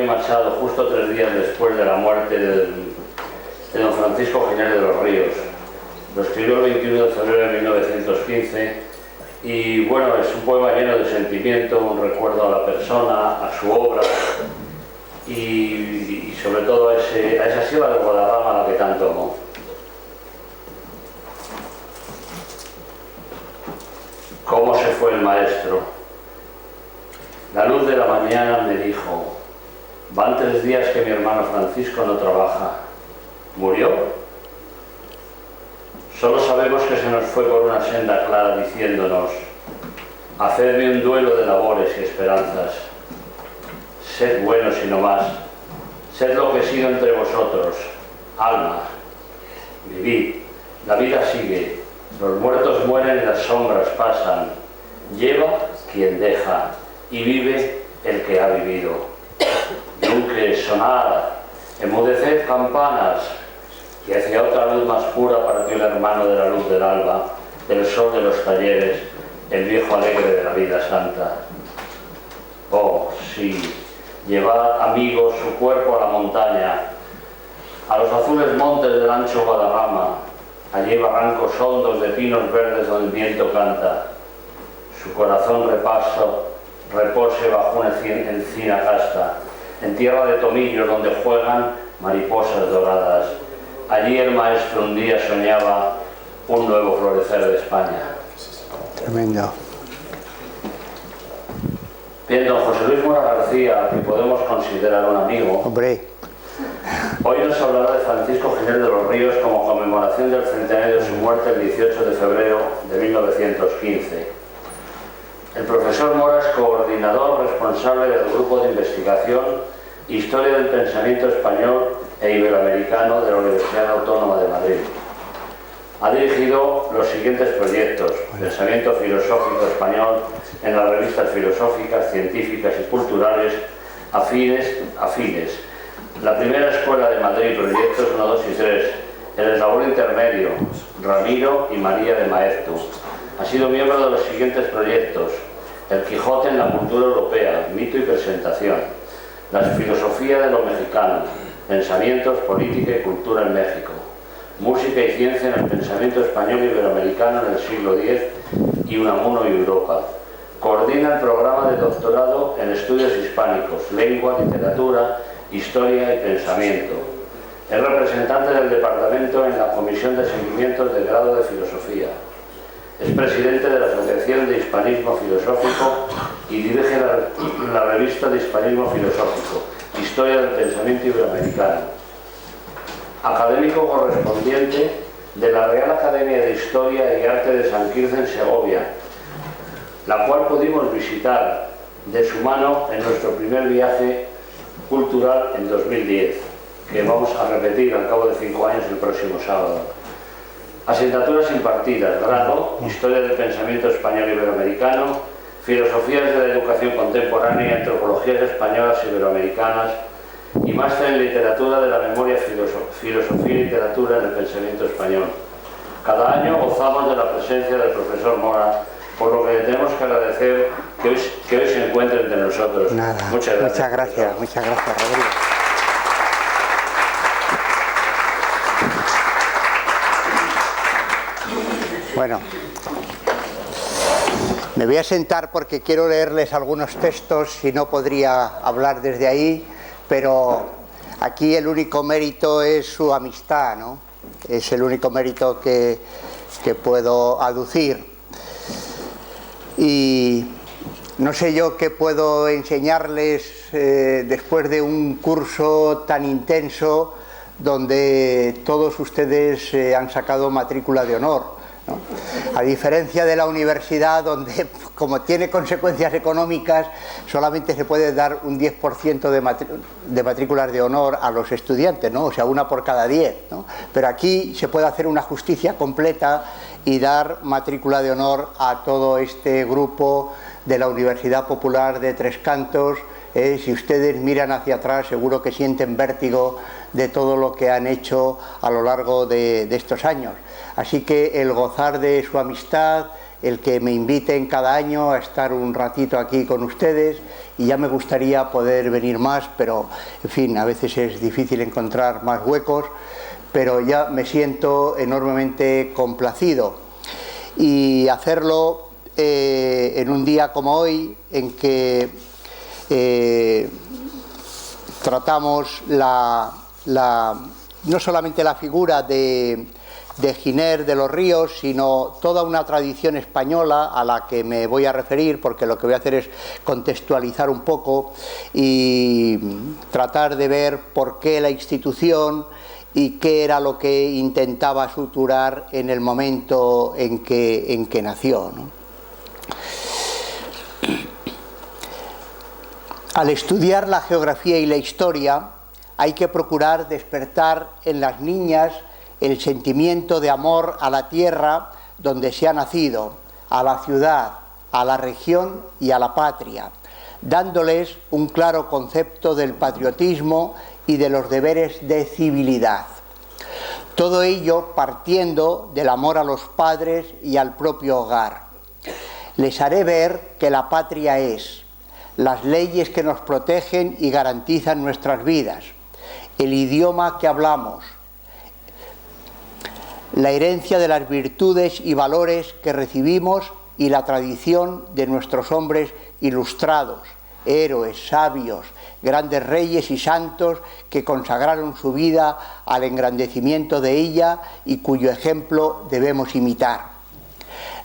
marchado justo 3 días después de la muerte de don Francisco Giner de los Ríos. Lo escribió el 21 de febrero de 1915 y bueno, es un poema lleno de sentimiento, un recuerdo a la persona, a su obra y sobre todo a esa sierra de Guadarrama a la que tanto amó. ¿Cómo se fue el maestro? La luz de la mañana me dijo: van 3 días que mi hermano Francisco no trabaja. ¿Murió? Solo sabemos que se nos fue por una senda clara diciéndonos: hacedme un duelo de labores y esperanzas. Sed buenos y no más. Sed lo que he sido entre vosotros. Alma, vivid. La vida sigue. Los muertos mueren y las sombras pasan. Lleva quien deja y vive el que ha vivido. Nunca sonar, emudeced campanas, y hacia otra luz más pura partió el hermano de la luz del alba, del sol de los talleres, el viejo alegre de la vida santa. Oh, sí, llevad, amigos, su cuerpo a la montaña, a los azules montes del ancho Guadarrama. Allí barrancos hondos de pinos verdes donde el viento canta. Su corazón repose bajo una encina casta, en tierra de tomillos donde juegan mariposas doradas. Allí el maestro un día soñaba un nuevo florecer de España. Tremendo. Bien, don José Luis Mora García, que podemos considerar un amigo, Hombre, hoy nos hablará de Francisco Giner de los Ríos como conmemoración del centenario de su muerte el 18 de febrero de 1915. El profesor Mora es coordinador responsable del Grupo de Investigación Historia del Pensamiento Español e Iberoamericano de la Universidad Autónoma de Madrid. Ha dirigido los siguientes proyectos: Pensamiento Filosófico Español en las revistas filosóficas, científicas y culturales afines. La primera Escuela de Madrid, proyectos 1, 2 y 3. El eslabón intermedio, Ramiro y María de Maeztu. Ha sido miembro de los siguientes proyectos: El Quijote en la cultura europea, mito y presentación. La filosofía de lo mexicano, pensamientos, política y cultura en México. Música y ciencia en el pensamiento español e iberoamericano en el siglo X y Unamuno y Europa. Coordina el programa de doctorado en estudios hispánicos, lengua, literatura, historia y pensamiento. Es representante del departamento en la Comisión de Seguimientos del Grado de Filosofía. Es presidente de la Asociación de Hispanismo Filosófico y dirige la revista de Hispanismo Filosófico, Historia del Pensamiento Iberoamericano. Académico correspondiente de la Real Academia de Historia y Arte de San Quirce en Segovia, la cual pudimos visitar de su mano en nuestro primer viaje cultural en 2010, que vamos a repetir al cabo de 5 años el próximo sábado. Asignaturas impartidas: grado, Historia del Pensamiento Español Iberoamericano, Filosofías de la Educación Contemporánea y Antropologías Españolas Iberoamericanas, y máster en Literatura de la Memoria, Filosofía y Literatura en el Pensamiento Español. Cada año gozamos de la presencia del profesor Mora, por lo que le tenemos que agradecer que hoy se encuentre entre nosotros. nada. Muchas gracias. Muchas gracias, Rodrigo. Bueno, me voy a sentar porque quiero leerles algunos textos y no podría hablar desde ahí, pero aquí el único mérito es su amistad, ¿no? Es el único mérito que puedo aducir. Y no sé yo qué puedo enseñarles después de un curso tan intenso donde todos ustedes han sacado matrícula de honor, ¿no? A diferencia de la universidad, donde como tiene consecuencias económicas solamente se puede dar un 10% de matrículas de honor a los estudiantes, ¿no? O sea, 1 por cada 10, ¿no? Pero aquí se puede hacer una justicia completa y dar matrícula de honor a todo este grupo de la Universidad Popular de Tres Cantos. Si ustedes miran hacia atrás seguro que sienten vértigo de todo lo que han hecho a lo largo de estos años. Así que el gozar de su amistad, el que me inviten cada año a estar un ratito aquí con ustedes, y ya me gustaría poder venir más, pero en fin, a veces es difícil encontrar más huecos, pero ya me siento enormemente complacido, y hacerlo en un día como hoy, en que tratamos no solamente la figura de Giner de los Ríos, sino toda una tradición española a la que me voy a referir, porque lo que voy a hacer es contextualizar un poco y tratar de ver por qué la institución y qué era lo que intentaba suturar en el momento en que nació, ¿no? Al estudiar la geografía y la historia, hay que procurar despertar en las niñas el sentimiento de amor a la tierra donde se ha nacido, a la ciudad, a la región y a la patria, dándoles un claro concepto del patriotismo y de los deberes de civilidad. Todo ello partiendo del amor a los padres y al propio hogar. Les haré ver que la patria es las leyes que nos protegen y garantizan nuestras vidas, el idioma que hablamos, la herencia de las virtudes y valores que recibimos y la tradición de nuestros hombres ilustrados, héroes, sabios, grandes reyes y santos que consagraron su vida al engrandecimiento de ella y cuyo ejemplo debemos imitar.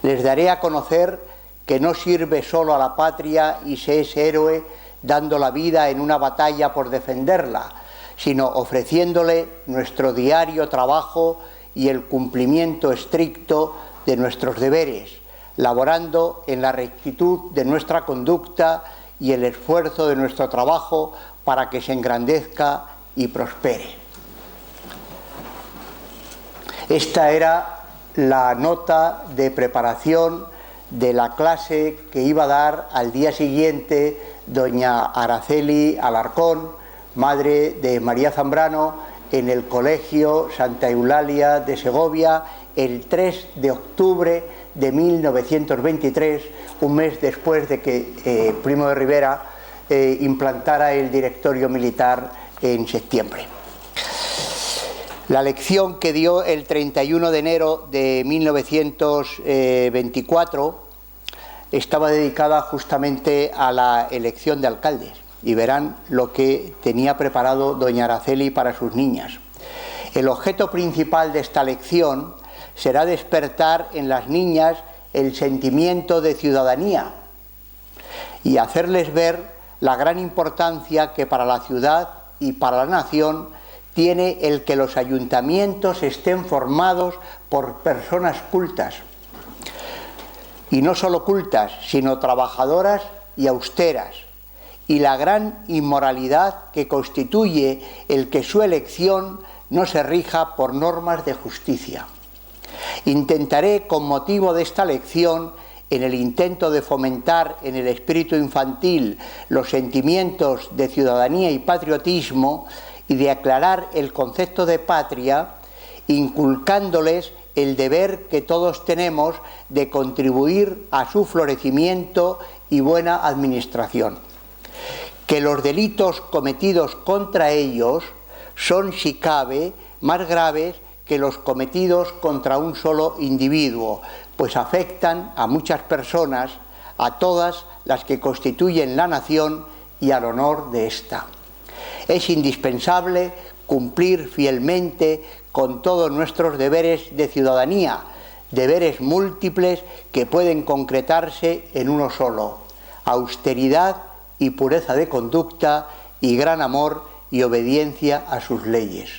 Les daré a conocer que no sirve solo a la patria y se es héroe dando la vida en una batalla por defenderla, sino ofreciéndole nuestro diario trabajo y el cumplimiento estricto de nuestros deberes, laborando en la rectitud de nuestra conducta y el esfuerzo de nuestro trabajo para que se engrandezca y prospere. Esta era la nota de preparación de la clase que iba a dar al día siguiente doña Araceli Alarcón, madre de María Zambrano, en el Colegio Santa Eulalia de Segovia, el 3 de octubre de 1923, un mes después de que Primo de Rivera implantara el Directorio Militar en septiembre. La lección que dio el 31 de enero de 1924 estaba dedicada justamente a la elección de alcaldes, y verán lo que tenía preparado doña Araceli para sus niñas. El objeto principal de esta lección será despertar en las niñas el sentimiento de ciudadanía y hacerles ver la gran importancia que para la ciudad y para la nación tiene el que los ayuntamientos estén formados por personas cultas, y no solo cultas, sino trabajadoras y austeras, y la gran inmoralidad que constituye el que su elección no se rija por normas de justicia. Intentaré, con motivo de esta lección, en el intento de fomentar en el espíritu infantil los sentimientos de ciudadanía y patriotismo y de aclarar el concepto de patria, inculcándoles el deber que todos tenemos de contribuir a su florecimiento y buena administración. Que los delitos cometidos contra ellos son, si cabe, más graves que los cometidos contra un solo individuo, pues afectan a muchas personas, a todas las que constituyen la nación y al honor de ésta. Es indispensable cumplir fielmente con todos nuestros deberes de ciudadanía, deberes múltiples que pueden concretarse en uno solo: austeridad y pureza de conducta y gran amor y obediencia a sus leyes.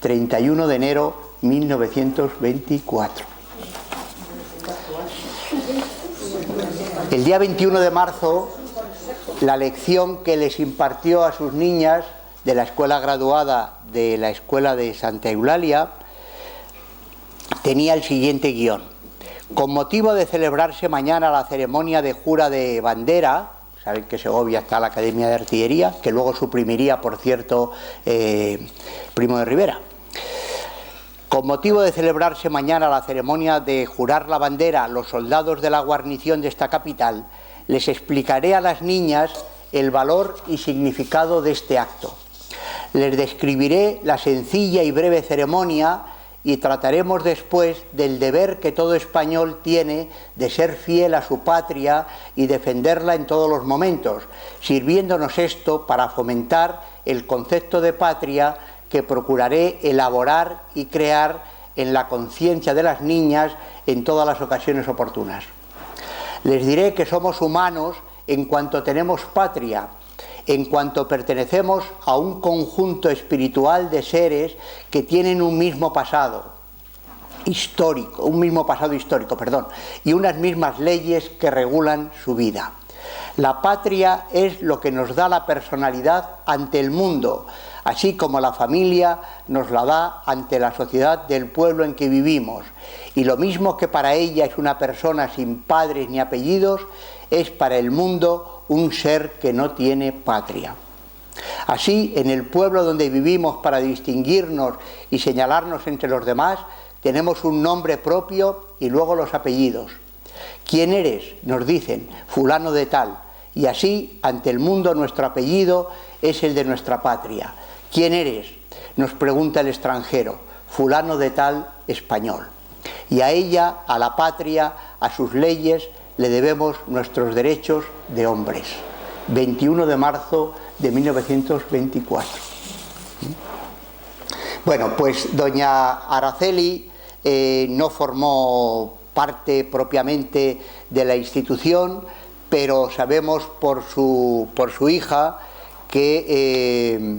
31 de enero 1924. El día 21 de marzo, la lección que les impartió a sus niñas de la escuela graduada de la Escuela de Santa Eulalia tenía el siguiente guión: con motivo de celebrarse mañana la ceremonia de jura de bandera, saben que en Segovia está la Academia de Artillería, que luego suprimiría, por cierto, Primo de Rivera. Con motivo de celebrarse mañana la ceremonia de jurar la bandera a los soldados de la guarnición de esta capital, les explicaré a las niñas el valor y significado de este acto. Les describiré la sencilla y breve ceremonia y trataremos después del deber que todo español tiene de ser fiel a su patria y defenderla en todos los momentos, sirviéndonos esto para fomentar el concepto de patria que procuraré elaborar y crear en la conciencia de las niñas en todas las ocasiones oportunas. Les diré que somos humanos en cuanto tenemos patria, en cuanto pertenecemos a un conjunto espiritual de seres que tienen un mismo pasado histórico, y unas mismas leyes que regulan su vida. La patria es lo que nos da la personalidad ante el mundo, así como la familia nos la da ante la sociedad del pueblo en que vivimos. Y lo mismo que para ella es una persona sin padres ni apellidos, es para el mundo un ser que no tiene patria. Así, en el pueblo donde vivimos, para distinguirnos y señalarnos entre los demás, tenemos un nombre propio y luego los apellidos. ¿Quién eres?, nos dicen, fulano de tal, y así, ante el mundo, nuestro apellido es el de nuestra patria. ¿Quién eres?, nos pregunta el extranjero, fulano de tal, español. Y a ella, a la patria, a sus leyes, le debemos nuestros derechos de hombres. 21 de marzo de 1924. Bueno, pues doña Araceli no formó parte propiamente de la institución, pero sabemos por su hija que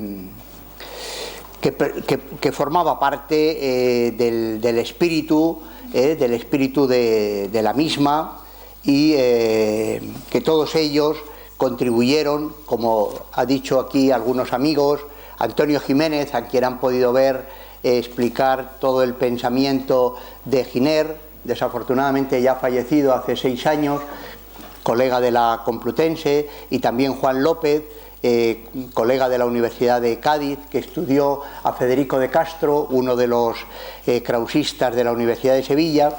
formaba parte del espíritu de la misma, y que todos ellos contribuyeron, como ha dicho aquí algunos amigos, Antonio Jiménez, a quien han podido ver explicar todo el pensamiento de Giner, desafortunadamente ya fallecido hace 6 años, colega de la Complutense, y también Juan López, colega de la Universidad de Cádiz, que estudió a Federico de Castro, uno de los krausistas de la Universidad de Sevilla.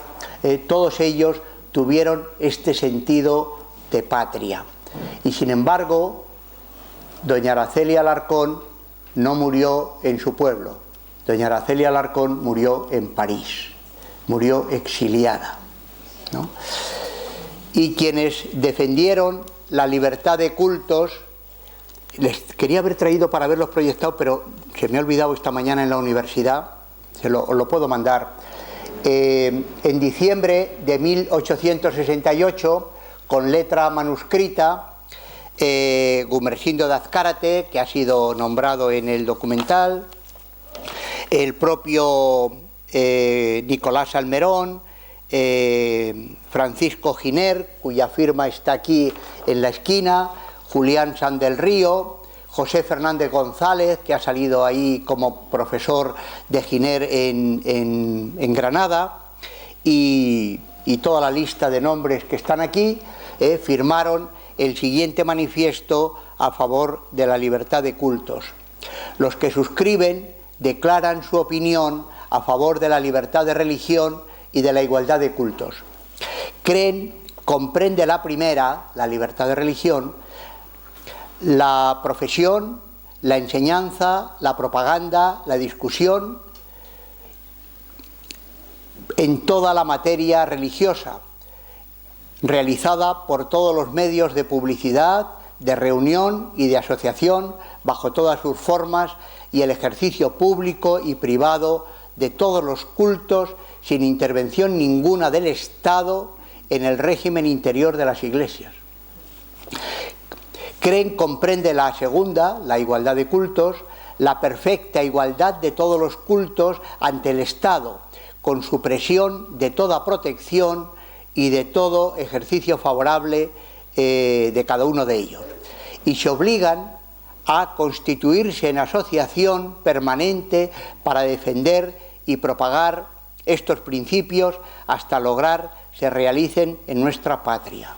Todos ellos tuvieron este sentido de patria. Y sin embargo, doña Araceli Alarcón no murió en su pueblo. Doña Araceli Alarcón murió en París, murió exiliada, ¿no? Y quienes defendieron la libertad de cultos, les quería haber traído para haberlos proyectado, pero se me ha olvidado esta mañana en la universidad, os lo puedo mandar. En diciembre de 1868, con letra manuscrita, Gumersindo de Azcárate, que ha sido nombrado en el documental, el propio Nicolás Almerón, Francisco Giner, cuya firma está aquí en la esquina, Julián San del Río, José Fernández González, que ha salido ahí como profesor de Giner en Granada, y toda la lista de nombres que están aquí, firmaron el siguiente manifiesto a favor de la libertad de cultos. Los que suscriben declaran su opinión a favor de la libertad de religión y de la igualdad de cultos. Comprende la primera, la libertad de religión, la profesión, la enseñanza, la propaganda, la discusión en toda la materia religiosa, realizada por todos los medios de publicidad, de reunión y de asociación, bajo todas sus formas, y el ejercicio público y privado de todos los cultos, sin intervención ninguna del Estado en el régimen interior de las iglesias. Comprende la segunda, la igualdad de cultos, la perfecta igualdad de todos los cultos ante el Estado, con supresión de toda protección y de todo ejercicio favorable de cada uno de ellos. Y se obligan a constituirse en asociación permanente para defender y propagar estos principios hasta lograr se realicen en nuestra patria.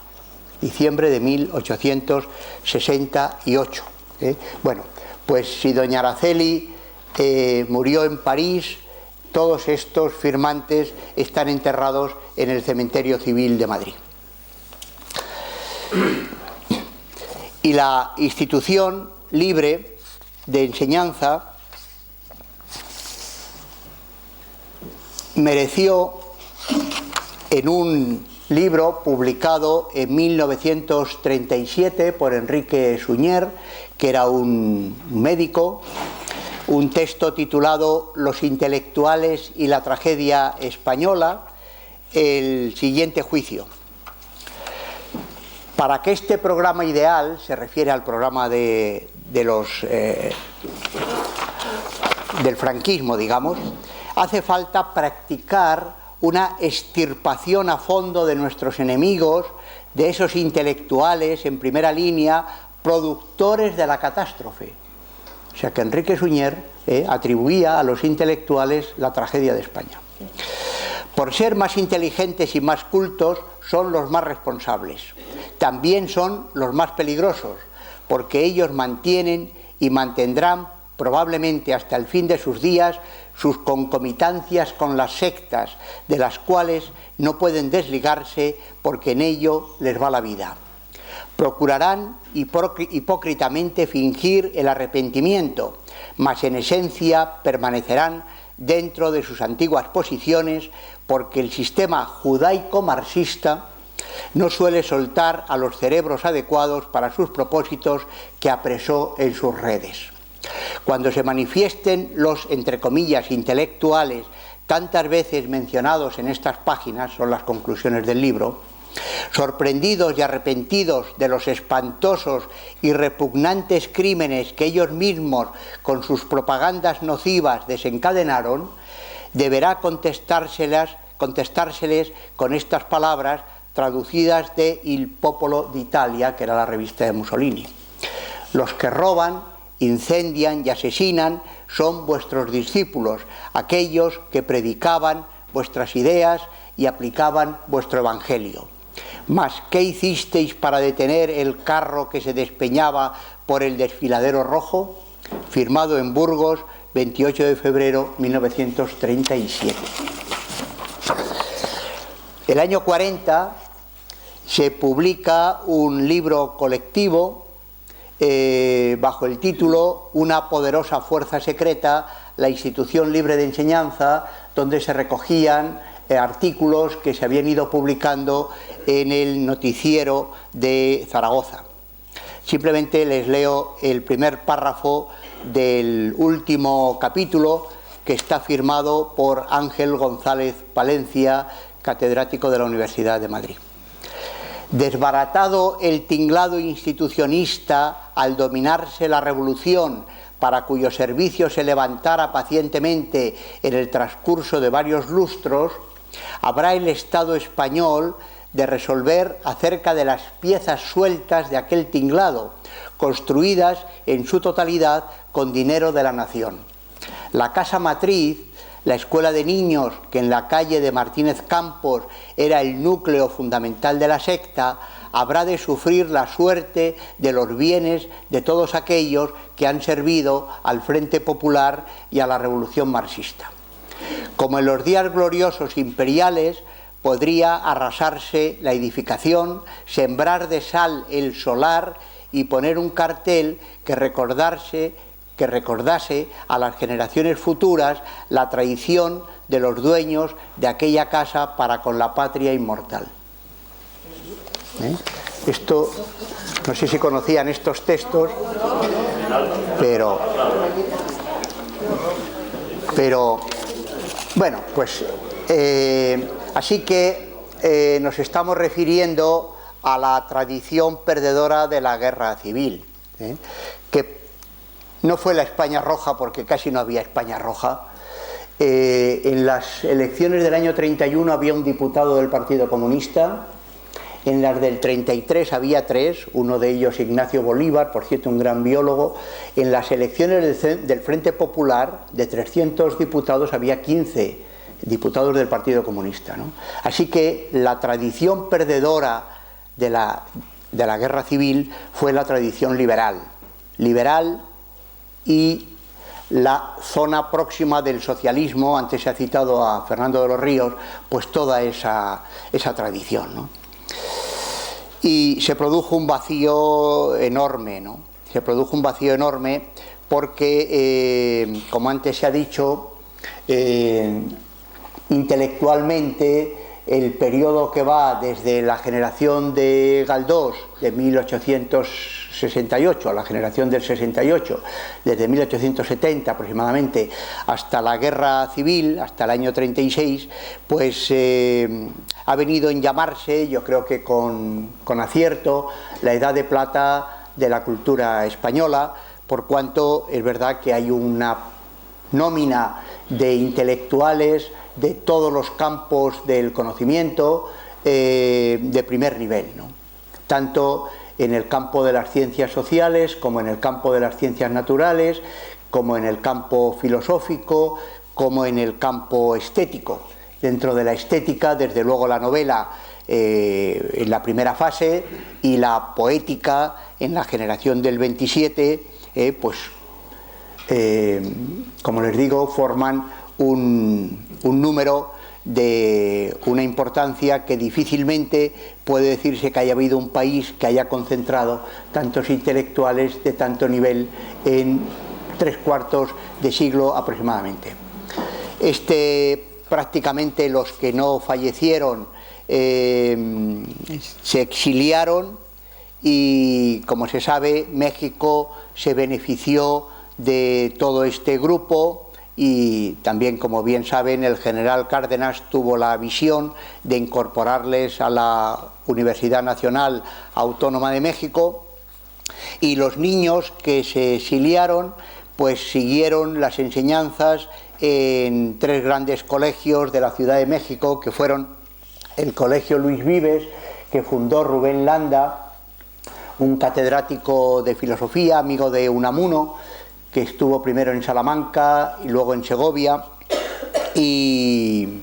Diciembre de 1868. Bueno, pues si doña Araceli murió en París, todos estos firmantes están enterrados en el Cementerio Civil de Madrid. Y la institución libre de enseñanza mereció, en un libro publicado en 1937 por Enrique Suñer, que era un médico, un texto titulado Los intelectuales y la tragedia española, el siguiente juicio. Para que este programa ideal, se refiere al programa del franquismo, digamos, hace falta practicar una extirpación a fondo de nuestros enemigos, de esos intelectuales en primera línea, productores de la catástrofe. O sea que Enrique Suñer atribuía a los intelectuales la tragedia de España. Por ser más inteligentes y más cultos, son los más responsables. También son los más peligrosos, porque ellos mantienen y mantendrán probablemente hasta el fin de sus días sus concomitancias con las sectas, de las cuales no pueden desligarse porque en ello les va la vida. Procurarán hipócritamente fingir el arrepentimiento, mas en esencia permanecerán dentro de sus antiguas posiciones, porque el sistema judaico-marxista no suele soltar a los cerebros adecuados para sus propósitos que apresó en sus redes. Cuando se manifiesten los, entre comillas, intelectuales tantas veces mencionados en estas páginas, son las conclusiones del libro, sorprendidos y arrepentidos de los espantosos y repugnantes crímenes que ellos mismos con sus propagandas nocivas desencadenaron, deberá contestárseles con estas palabras traducidas de Il Popolo d'Italia, que era la revista de Mussolini. Los que roban, incendian y asesinan son vuestros discípulos, aquellos que predicaban vuestras ideas y aplicaban vuestro evangelio. Mas, ¿qué hicisteis para detener el carro que se despeñaba por el desfiladero rojo? Firmado en Burgos, 28 de febrero 1937. El año 40 se publica un libro colectivo bajo el título Una poderosa fuerza secreta, la institución libre de enseñanza, donde se recogían artículos que se habían ido publicando en el noticiero de Zaragoza. Simplemente les leo el primer párrafo del último capítulo, que está firmado por Ángel González Palencia, catedrático de la Universidad de Madrid. Desbaratado el tinglado institucionista al dominarse la revolución, para cuyo servicio se levantara pacientemente en el transcurso de varios lustros, habrá el Estado español de resolver acerca de las piezas sueltas de aquel tinglado, construidas en su totalidad con dinero de la nación. La casa matriz, la escuela de niños, que en la calle de Martínez Campos era el núcleo fundamental de la secta, habrá de sufrir la suerte de los bienes de todos aquellos que han servido al Frente Popular y a la Revolución Marxista. Como en los días gloriosos imperiales, podría arrasarse la edificación, sembrar de sal el solar y poner un cartel que recordase a las generaciones futuras la traición de los dueños de aquella casa para con la patria inmortal. Esto, no sé si conocían estos textos, pero bueno, pues así que nos estamos refiriendo a la tradición perdedora de la guerra civil, que no fue la España roja, porque casi no había España roja. En las elecciones del año 31 había un diputado del Partido Comunista. En las del 33 había 3, uno de ellos Ignacio Bolívar, por cierto un gran biólogo. En las elecciones del Frente Popular, de 300 diputados, había 15 diputados del Partido Comunista, ¿no? Así que la tradición perdedora de la guerra civil fue la tradición liberal y la zona próxima del socialismo. Antes se ha citado a Fernando de los Ríos, pues toda esa tradición, ¿no? Y se produjo un vacío enorme, ¿no? Se produjo un vacío enorme porque, como antes se ha dicho, intelectualmente el periodo que va desde la generación de Galdós, de 1868, a la generación del 68, desde 1870 aproximadamente, hasta la guerra civil, hasta el año 36, pues ha venido en llamarse, yo creo que con acierto, la edad de plata de la cultura española, por cuanto es verdad que hay una nómina de intelectuales de todos los campos del conocimiento de primer nivel, ¿no? Tanto en el campo de las ciencias sociales, como en el campo de las ciencias naturales, como en el campo filosófico, como en el campo estético. Dentro de la estética, desde luego la novela en la primera fase y la poética en la generación del 27, como les digo, forman un número de una importancia que difícilmente puede decirse que haya habido un país que haya concentrado tantos intelectuales de tanto nivel en 3/4 de siglo aproximadamente. Prácticamente los que no fallecieron se exiliaron y, como se sabe, México se benefició de todo este grupo. Y también, como bien saben, el general Cárdenas tuvo la visión de incorporarles a la Universidad Nacional Autónoma de México, y los niños que se exiliaron pues siguieron las enseñanzas en 3 grandes colegios de la Ciudad de México, que fueron el Colegio Luis Vives, que fundó Rubén Landa, un catedrático de filosofía, amigo de Unamuno, que estuvo primero en Salamanca y luego en Segovia, y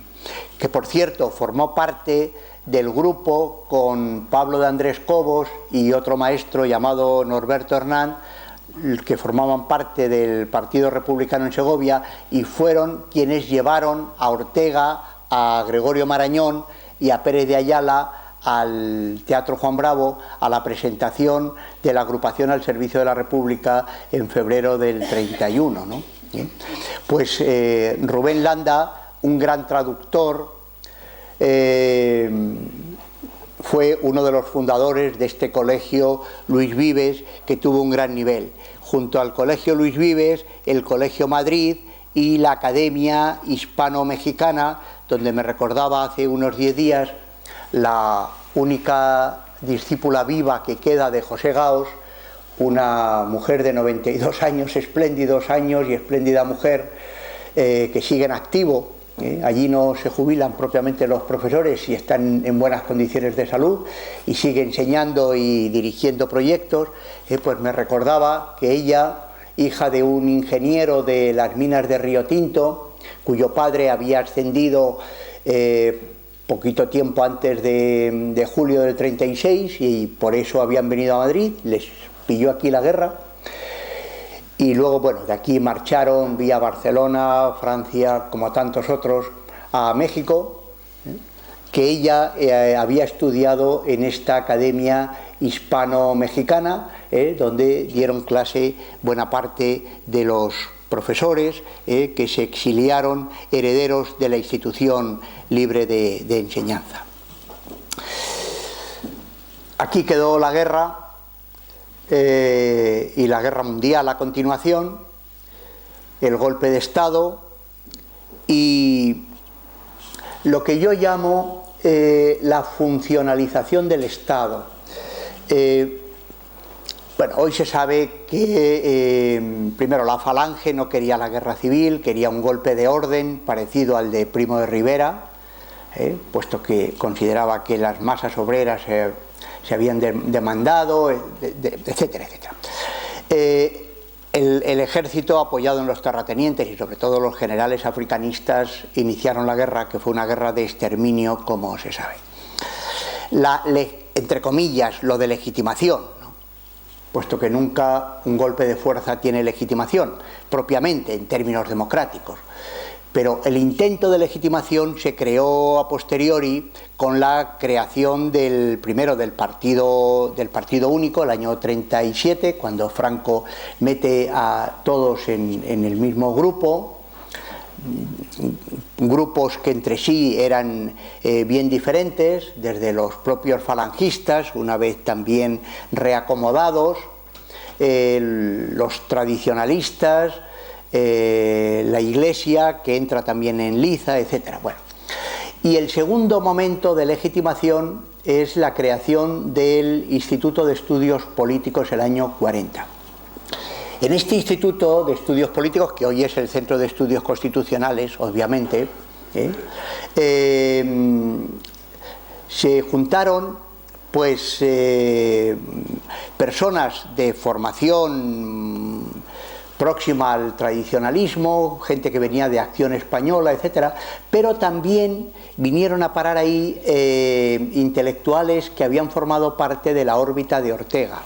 que, por cierto, formó parte del grupo con Pablo de Andrés Cobos y otro maestro llamado Norberto Hernán, que formaban parte del Partido Republicano en Segovia, y fueron quienes llevaron a Ortega, a Gregorio Marañón y a Pérez de Ayala al Teatro Juan Bravo a la presentación de la agrupación al servicio de la República en febrero del 31, ¿no? Pues Rubén Landa, un gran traductor, fue uno de los fundadores de este colegio Luis Vives, que tuvo un gran nivel. Junto al colegio Luis Vives, el Colegio Madrid y la Academia Hispano-Mexicana, donde me recordaba hace unos 10 días la única discípula viva que queda de José Gaos, una mujer de 92 años, espléndidos años y espléndida mujer, que sigue en activo. Allí no se jubilan propiamente los profesores y están en buenas condiciones de salud, y sigue enseñando y dirigiendo proyectos. Pues me recordaba que ella, hija de un ingeniero de las minas de Río Tinto, cuyo padre había ascendido poquito tiempo antes de julio del 36, y por eso habían venido a Madrid, les pilló aquí la guerra, y luego, bueno, de aquí marcharon vía Barcelona, Francia, como tantos otros, a México, que ella había estudiado en esta Academia Hispano-Mexicana, donde dieron clase buena parte de los profesores que se exiliaron, herederos de la institución libre de enseñanza. Aquí quedó la guerra y la guerra mundial a continuación, el golpe de Estado y lo que yo llamo la funcionalización del Estado. Bueno, hoy se sabe que primero la Falange no quería la guerra civil, quería un golpe de orden parecido al de Primo de Rivera, puesto que consideraba que las masas obreras se habían demandado, etcétera, etcétera. El ejército, apoyado en los terratenientes y sobre todo los generales africanistas, iniciaron la guerra, que fue una guerra de exterminio, como se sabe. Entre comillas, lo de legitimación, ¿no? puesto que nunca un golpe de fuerza tiene legitimación, propiamente en términos democráticos. Pero el intento de legitimación se creó a posteriori con la creación del partido único, el año 37, cuando Franco mete a todos en el mismo grupo, grupos que entre sí eran bien diferentes, desde los propios falangistas, una vez también reacomodados, los tradicionalistas, la Iglesia, que entra también en liza, etc. Bueno, y el segundo momento de legitimación es la creación del Instituto de Estudios Políticos el año 40. En este Instituto de Estudios Políticos, que hoy es el Centro de Estudios Constitucionales, obviamente, se juntaron pues personas de formación próxima al tradicionalismo, gente que venía de Acción Española, etcétera, pero también vinieron a parar ahí intelectuales que habían formado parte de la órbita de Ortega,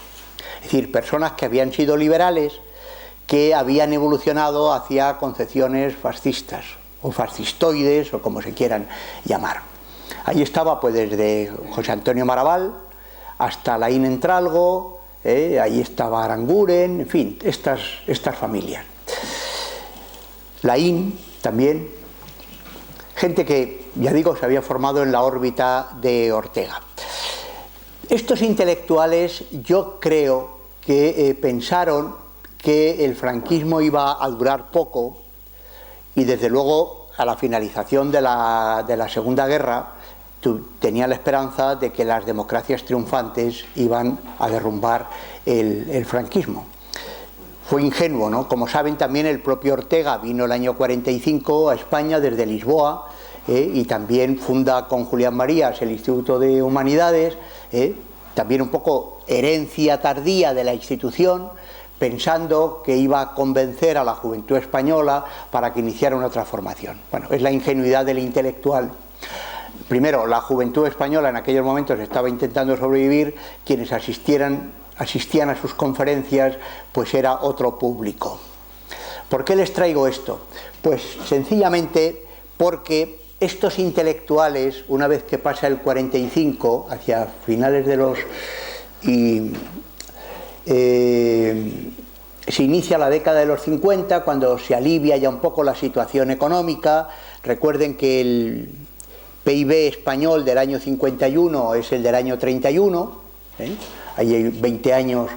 es decir, personas que habían sido liberales, que habían evolucionado hacia concepciones fascistas o fascistoides o como se quieran llamar. Ahí estaba pues desde José Antonio Maravall hasta Laín Entralgo, ahí estaba Aranguren, en fin, estas familias. Laín también, gente que, ya digo, se había formado en la órbita de Ortega. Estos intelectuales, yo creo que pensaron que el franquismo iba a durar poco y desde luego a la finalización de la Segunda Guerra tenía la esperanza de que las democracias triunfantes iban a derrumbar el franquismo. Fue ingenuo, ¿no? Como saben, también el propio Ortega vino el año 45 a España desde Lisboa y también funda con Julián Marías el Instituto de Humanidades, también un poco herencia tardía de la institución, pensando que iba a convencer a la juventud española para que iniciara una transformación. Bueno, es la ingenuidad del intelectual. Primero, la juventud española en aquellos momentos estaba intentando sobrevivir, quienes asistían a sus conferencias pues era otro público. ¿Por qué les traigo esto? Pues sencillamente porque estos intelectuales, una vez que pasa el 45, hacia finales de los... se inicia la década de los 50, cuando se alivia ya un poco la situación económica. Recuerden que el PIB español del año 51 es el del año 31, ahí hay 20 años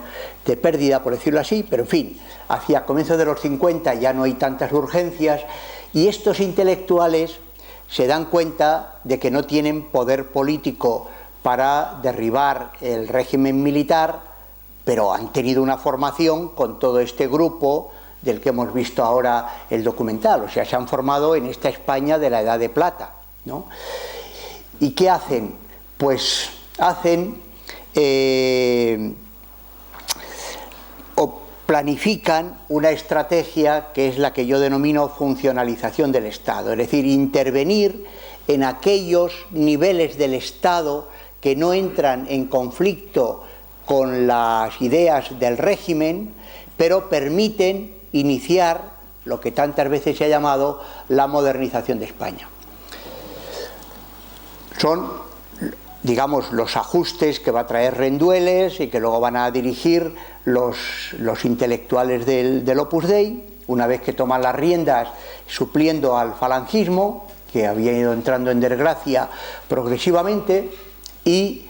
de pérdida, por decirlo así, pero en fin, hacia comienzos de los 50 ya no hay tantas urgencias y estos intelectuales se dan cuenta de que no tienen poder político para derribar el régimen militar, pero han tenido una formación con todo este grupo del que hemos visto ahora el documental, o sea, se han formado en esta España de la Edad de Plata, ¿no? ¿Y qué hacen? Pues hacen o planifican una estrategia que es la que yo denomino funcionalización del Estado, es decir, intervenir en aquellos niveles del Estado que no entran en conflicto con las ideas del régimen, pero permiten iniciar lo que tantas veces se ha llamado la modernización de España. Son, digamos, los ajustes que va a traer Rendueles y que luego van a dirigir los intelectuales del Opus Dei, una vez que toman las riendas supliendo al falangismo, que había ido entrando en desgracia progresivamente, y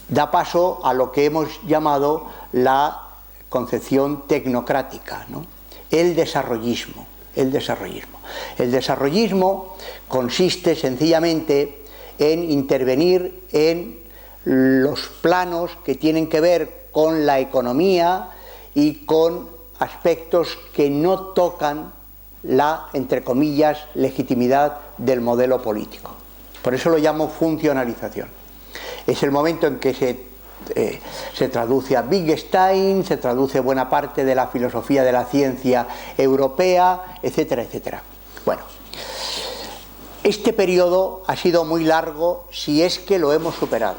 da paso a lo que hemos llamado la concepción tecnocrática, ¿no? El desarrollismo. El desarrollismo consiste sencillamente en intervenir en los planos que tienen que ver con la economía y con aspectos que no tocan la, entre comillas, legitimidad del modelo político. Por eso lo llamo funcionalización. Es el momento en que se traduce a Wittgenstein, se traduce buena parte de la filosofía de la ciencia europea, etcétera, etcétera. Bueno, este periodo ha sido muy largo si es que lo hemos superado,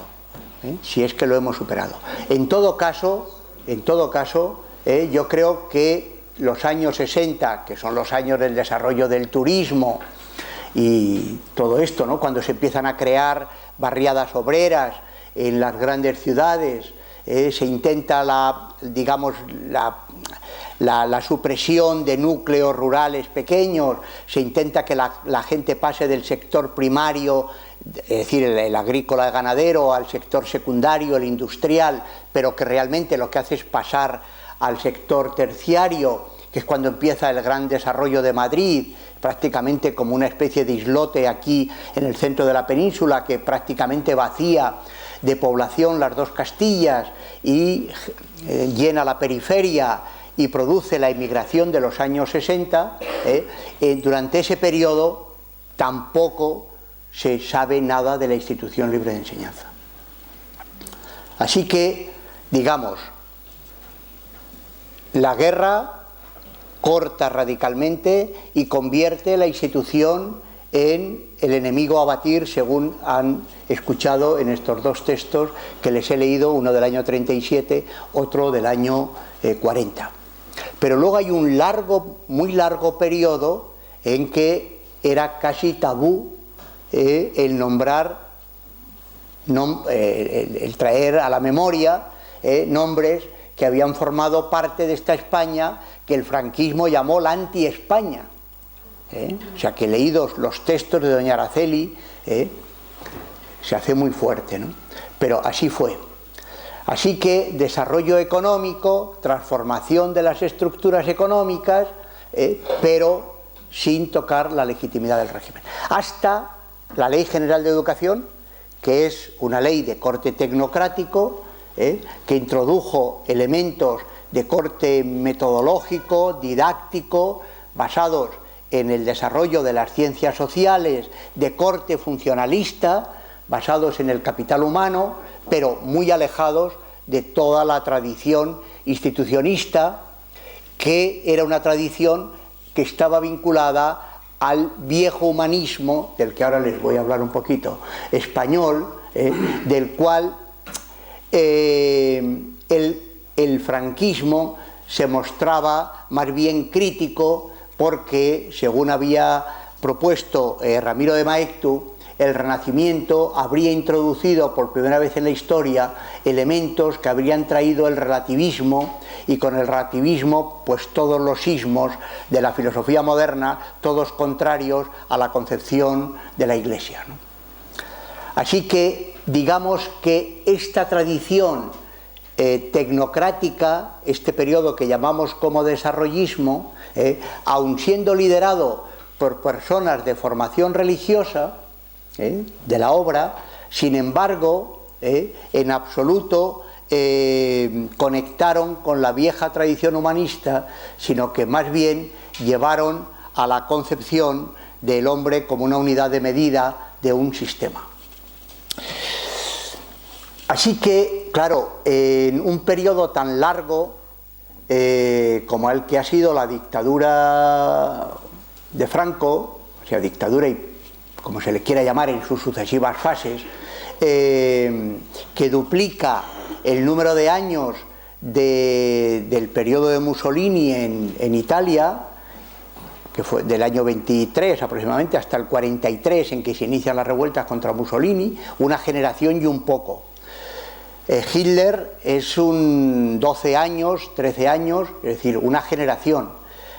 si es que lo hemos superado. En todo caso, yo creo que los años 60, que son los años del desarrollo del turismo y todo esto, ¿no?, cuando se empiezan a crear barriadas obreras en las grandes ciudades, se intenta la supresión de núcleos rurales pequeños, se intenta que la gente pase del sector primario, es decir, el agrícola, el ganadero, al sector secundario, el industrial, pero que realmente lo que hace es pasar al sector terciario, que es cuando empieza el gran desarrollo de Madrid, prácticamente como una especie de islote aquí en el centro de la península, que prácticamente vacía de población las dos Castillas y llena la periferia y produce la inmigración de los años 60, durante ese periodo tampoco se sabe nada de la institución libre de enseñanza. Así que, digamos, la guerra corta radicalmente y convierte la institución en el enemigo a batir, según han escuchado en estos dos textos que les he leído, uno del año 37, otro del año 40. Pero luego hay un muy largo periodo en que era casi tabú el nombrar, el traer a la memoria nombres que habían formado parte de esta España que el franquismo llamó la anti-España. O sea, que leídos los textos de doña Araceli, se hace muy fuerte, ¿no? Pero así fue. Así que desarrollo económico, transformación de las estructuras económicas, pero sin tocar la legitimidad del régimen. Hasta la Ley General de Educación, que es una ley de corte tecnocrático, que introdujo elementos de corte metodológico, didáctico, basados en el desarrollo de las ciencias sociales, de corte funcionalista, basados en el capital humano, pero muy alejados de toda la tradición institucionista, que era una tradición que estaba vinculada al viejo humanismo, del que ahora les voy a hablar un poquito, español, del cual el franquismo se mostraba más bien crítico, porque, según había propuesto Ramiro de Maeztu, el Renacimiento habría introducido por primera vez en la historia elementos que habrían traído el relativismo, y con el relativismo pues todos los ismos de la filosofía moderna, todos contrarios a la concepción de la Iglesia, ¿no? Así que digamos que esta tradición tecnocrática, este periodo que llamamos como desarrollismo, aun siendo liderado por personas de formación religiosa, de la obra, sin embargo, en absoluto conectaron con la vieja tradición humanista, sino que más bien llevaron a la concepción del hombre como una unidad de medida de un sistema. Así que, claro, en un periodo tan largo como el que ha sido la dictadura de Franco, o sea, dictadura y como se le quiera llamar en sus sucesivas fases, que duplica el número de años del periodo de Mussolini en Italia, que fue del año 23 aproximadamente hasta el 43, en que se inician las revueltas contra Mussolini, una generación y un poco. Hitler es un 12 años, 13 años, es decir, una generación.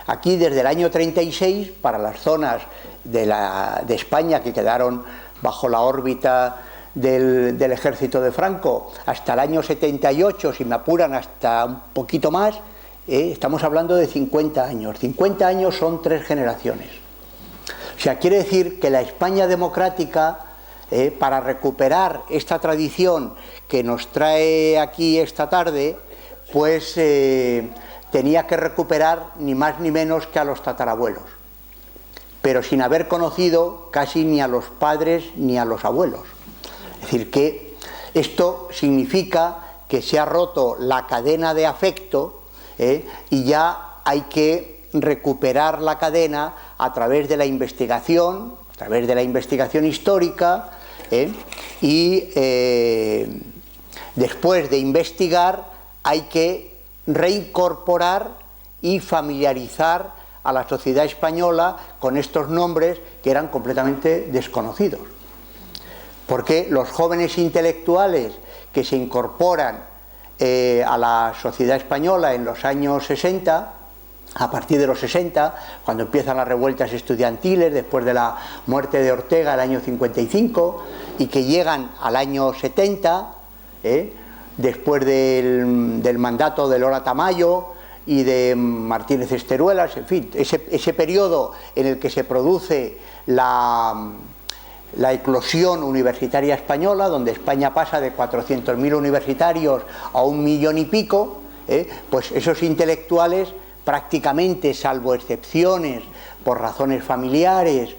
Aquí desde el año 36, para las zonas de España que quedaron bajo la órbita del ejército de Franco, hasta el año 78, si me apuran, hasta un poquito más, estamos hablando de 50 años. 50 años son 3 generaciones. O sea, quiere decir que la España democrática, para recuperar esta tradición que nos trae aquí esta tarde, pues tenía que recuperar ni más ni menos que a los tatarabuelos, pero sin haber conocido casi ni a los padres ni a los abuelos. Es decir, que esto significa que se ha roto la cadena de afecto, y ya hay que recuperar la cadena a través de la investigación, a través de la investigación histórica, y después de investigar hay que reincorporar y familiarizar a la sociedad española con estos nombres que eran completamente desconocidos. Porque los jóvenes intelectuales que se incorporan a la sociedad española en los años 60, a partir de los 60, cuando empiezan las revueltas estudiantiles después de la muerte de Ortega el año 55, y que llegan al año 70, después del mandato de Lora Tamayo y de Martínez Esteruelas, en fin, ese periodo en el que se produce la eclosión universitaria española, donde España pasa de 400.000 universitarios a 1 millón y pico, pues esos intelectuales prácticamente, salvo excepciones por razones familiares,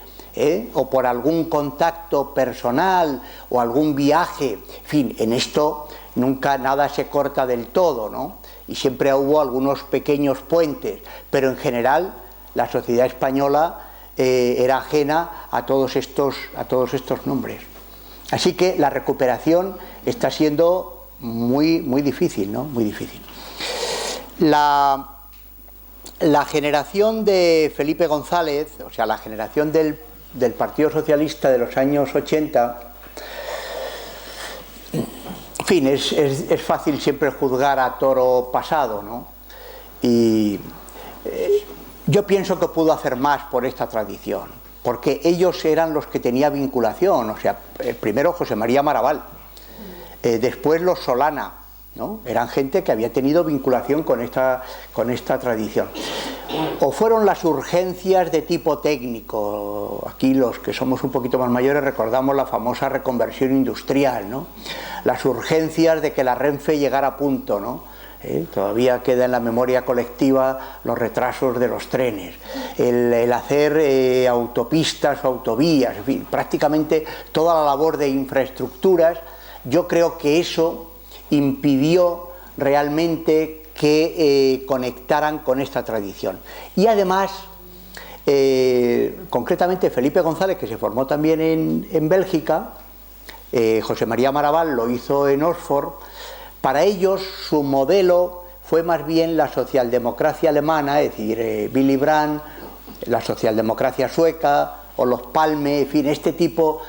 o por algún contacto personal o algún viaje, en fin, en esto nunca nada se corta del todo, ¿no? Y siempre hubo algunos pequeños puentes, pero en general la sociedad española era ajena a todos estos nombres. Así que la recuperación está siendo muy difícil, ¿no? Muy difícil. La generación de Felipe González, o sea, la generación del Partido Socialista de los años 80, en fin, es fácil siempre juzgar a toro pasado, ¿no? Y yo pienso que pudo hacer más por esta tradición, porque ellos eran los que tenían vinculación, o sea, primero José María Maraval, después los Solana, ¿no? Eran gente que había tenido vinculación con esta tradición. O fueron las urgencias de tipo técnico. Aquí los que somos un poquito más mayores recordamos la famosa reconversión industrial, ¿no? Las urgencias de que la Renfe llegara a punto, ¿no? Todavía queda en la memoria colectiva los retrasos de los trenes, el hacer autopistas o autovías, en fin, prácticamente toda la labor de infraestructuras. Yo creo que eso impidió realmente que conectaran con esta tradición. Y además, concretamente Felipe González, que se formó también en Bélgica, José María Maraval lo hizo en Oxford. Para ellos su modelo fue más bien la socialdemocracia alemana, es decir, Willy Brandt, la socialdemocracia sueca o los Palme, en fin, este tipo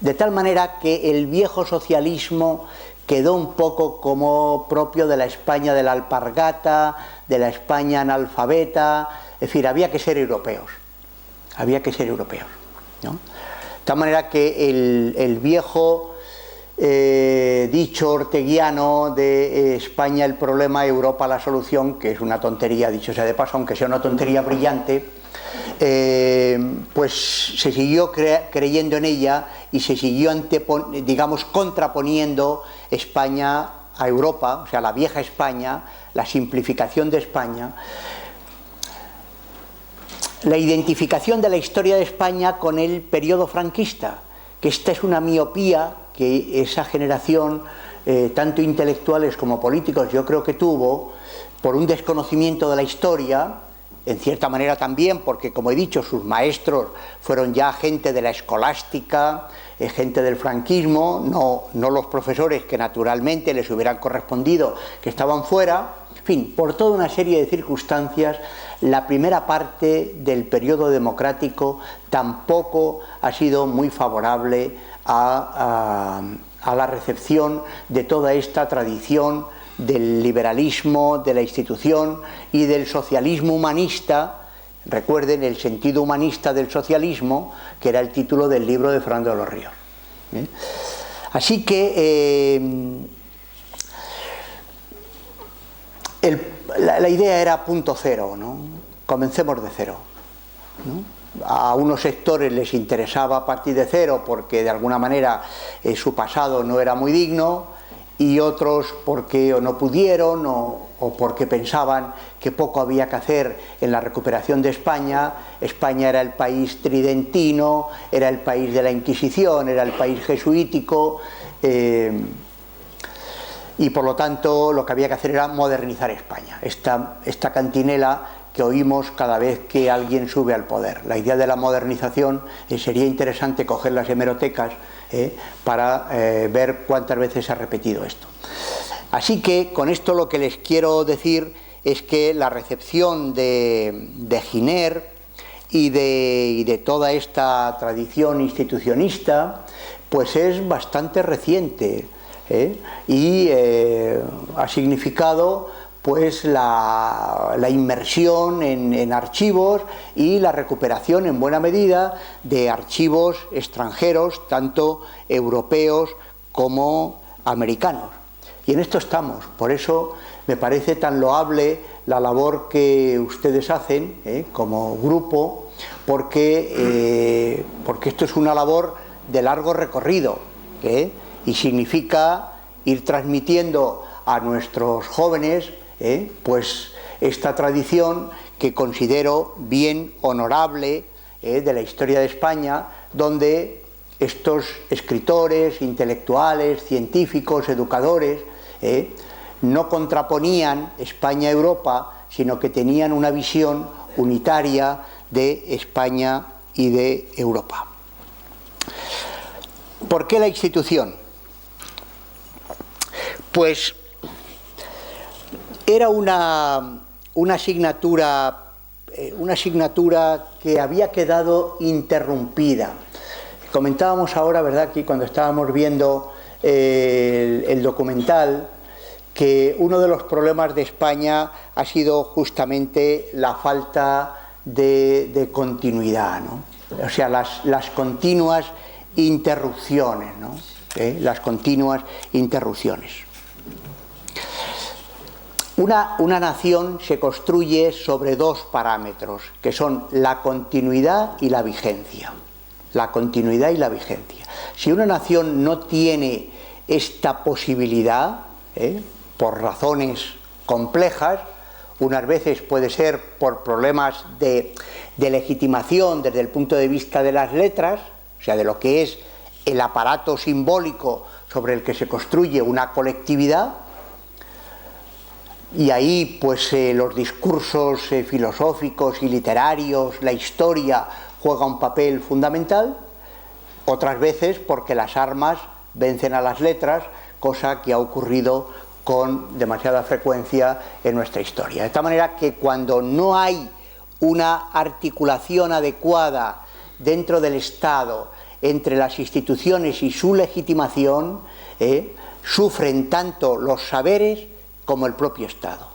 de tal manera que el viejo socialismo quedó un poco como propio de la España de la alpargata, de la España analfabeta, es decir, había que ser europeos, ¿no? De tal manera que el viejo dicho orteguiano de España el problema, Europa la solución, que es una tontería, dicho sea de paso, aunque sea una tontería brillante, pues se siguió creyendo en ella y se siguió contraponiendo España a Europa, o sea, la vieja España, la simplificación de España, la identificación de la historia de España con el periodo franquista, que esta es una miopía que esa generación, tanto intelectuales como políticos, yo creo que tuvo, por un desconocimiento de la historia, en cierta manera también porque, como he dicho, sus maestros fueron ya gente de la escolástica, gente del franquismo, no los profesores que naturalmente les hubieran correspondido, que estaban fuera. En fin, por toda una serie de circunstancias, la primera parte del periodo democrático tampoco ha sido muy favorable a la recepción de toda esta tradición del liberalismo, de la institución y del socialismo humanista. Recuerden el sentido humanista del socialismo, que era el título del libro de Fernando de los Ríos. Así que la idea era punto cero, ¿no? Comencemos de cero, ¿no? A unos sectores les interesaba partir de cero porque de alguna manera su pasado no era muy digno, y otros porque o no pudieron o porque pensaban que poco había que hacer en la recuperación de España. España era el país tridentino, era el país de la Inquisición, era el país jesuítico, y por lo tanto lo que había que hacer era modernizar España, esta cantinela que oímos cada vez que alguien sube al poder. La idea de la modernización, sería interesante coger las hemerotecas para ver cuántas veces se ha repetido esto. Así que con esto lo que les quiero decir es que la recepción de Giner y de toda esta tradición institucionista pues es bastante reciente, y ha significado pues la inmersión en archivos y la recuperación en buena medida de archivos extranjeros, tanto europeos como americanos. Y en esto estamos. Por eso me parece tan loable la labor que ustedes hacen como grupo, porque esto es una labor de largo recorrido, y significa ir transmitiendo a nuestros jóvenes pues esta tradición que considero bien honorable de la historia de España, donde estos escritores, intelectuales, científicos, educadores, no contraponían España a Europa, sino que tenían una visión unitaria de España y de Europa. ¿Por qué la institución? Pues era una asignatura que había quedado interrumpida. Comentábamos ahora, ¿verdad?, aquí cuando estábamos viendo el documental, que uno de los problemas de España ha sido justamente la falta de continuidad, ¿no? O sea, las continuas interrupciones, ¿no? Las continuas interrupciones. Una nación se construye sobre dos parámetros, que son la continuidad y la vigencia. La continuidad y la vigencia. Si una nación no tiene esta posibilidad, por razones complejas, unas veces puede ser por problemas de legitimación desde el punto de vista de las letras, o sea, de lo que es el aparato simbólico sobre el que se construye una colectividad, y ahí pues los discursos filosóficos y literarios, la historia juega un papel fundamental. Otras veces porque las armas vencen a las letras, cosa que ha ocurrido con demasiada frecuencia en nuestra historia. De esta manera que cuando no hay una articulación adecuada dentro del Estado entre las instituciones y su legitimación, sufren tanto los saberes como el propio Estado.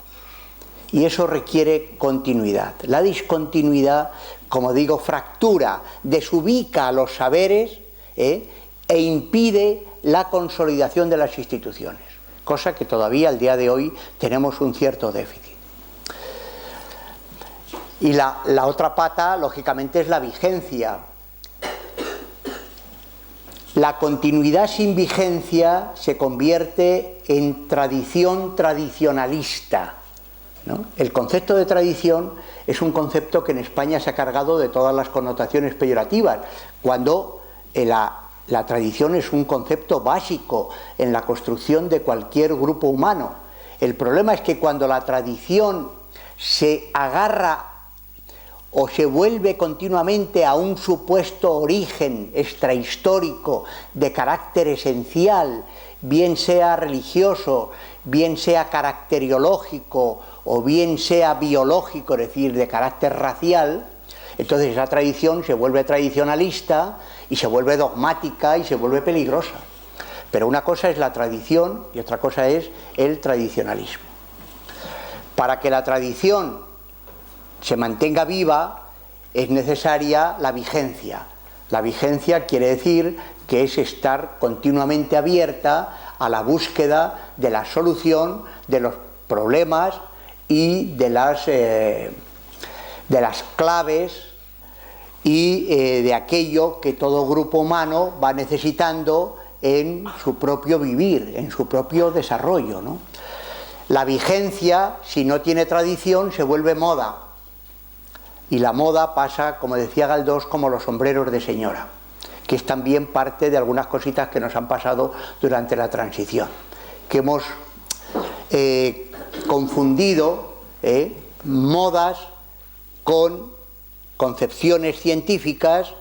Y eso requiere continuidad. La discontinuidad, como digo, fractura, desubica a los saberes, e impide la consolidación de las instituciones, cosa que todavía al día de hoy tenemos un cierto déficit. Y la otra pata, lógicamente, es la vigencia. La continuidad sin vigencia se convierte en tradición tradicionalista, ¿no? El concepto de tradición es un concepto que en España se ha cargado de todas las connotaciones peyorativas, cuando la tradición es un concepto básico en la construcción de cualquier grupo humano. El problema es que cuando la tradición se agarra o se vuelve continuamente a un supuesto origen extrahistórico de carácter esencial, bien sea religioso, bien sea caracteriológico o bien sea biológico, es decir, de carácter racial, entonces esa tradición se vuelve tradicionalista y se vuelve dogmática y se vuelve peligrosa. Pero una cosa es la tradición y otra cosa es el tradicionalismo. Para que la tradición se mantenga viva es necesaria la vigencia. La vigencia quiere decir que es estar continuamente abierta a la búsqueda de la solución de los problemas y de las claves y de aquello que todo grupo humano va necesitando en su propio vivir, en su propio desarrollo, ¿no? La vigencia, si no tiene tradición, se vuelve moda. Y la moda pasa, como decía Galdós, como los sombreros de señora, que es también parte de algunas cositas que nos han pasado durante la transición, que hemos confundido modas con concepciones científicas,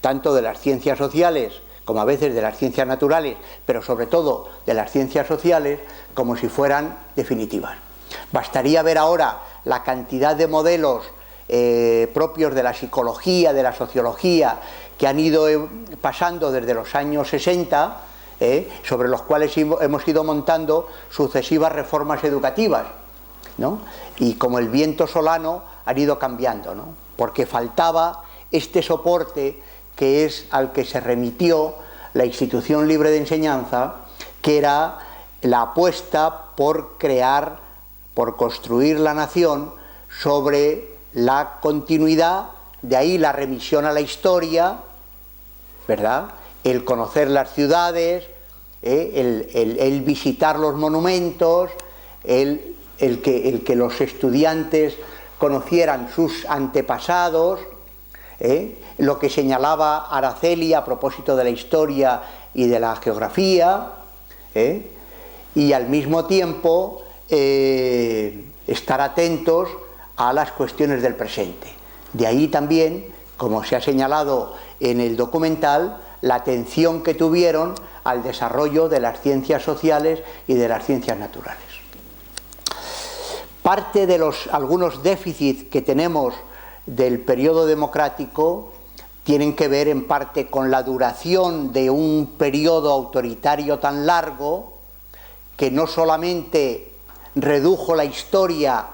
tanto de las ciencias sociales como a veces de las ciencias naturales, pero sobre todo de las ciencias sociales, como si fueran definitivas. Bastaría ver ahora la cantidad de modelos propios de la psicología, de la sociología, que han ido pasando desde los años 60, sobre los cuales hemos ido montando sucesivas reformas educativas, ¿no? Y como el viento solano han ido cambiando, ¿no? Porque faltaba este soporte que es al que se remitió la institución libre de enseñanza, que era la apuesta por crear, por construir la nación sobre la continuidad, de ahí la remisión a la historia, ¿verdad? El conocer las ciudades, el visitar los monumentos, el que los estudiantes conocieran sus antepasados, lo que señalaba Araceli a propósito de la historia y de la geografía, y al mismo tiempo estar atentos a las cuestiones del presente. De ahí también, como se ha señalado en el documental, la atención que tuvieron al desarrollo de las ciencias sociales y de las ciencias naturales. Parte de algunos déficits que tenemos del periodo democrático tienen que ver en parte con la duración de un periodo autoritario tan largo, que no solamente redujo la historia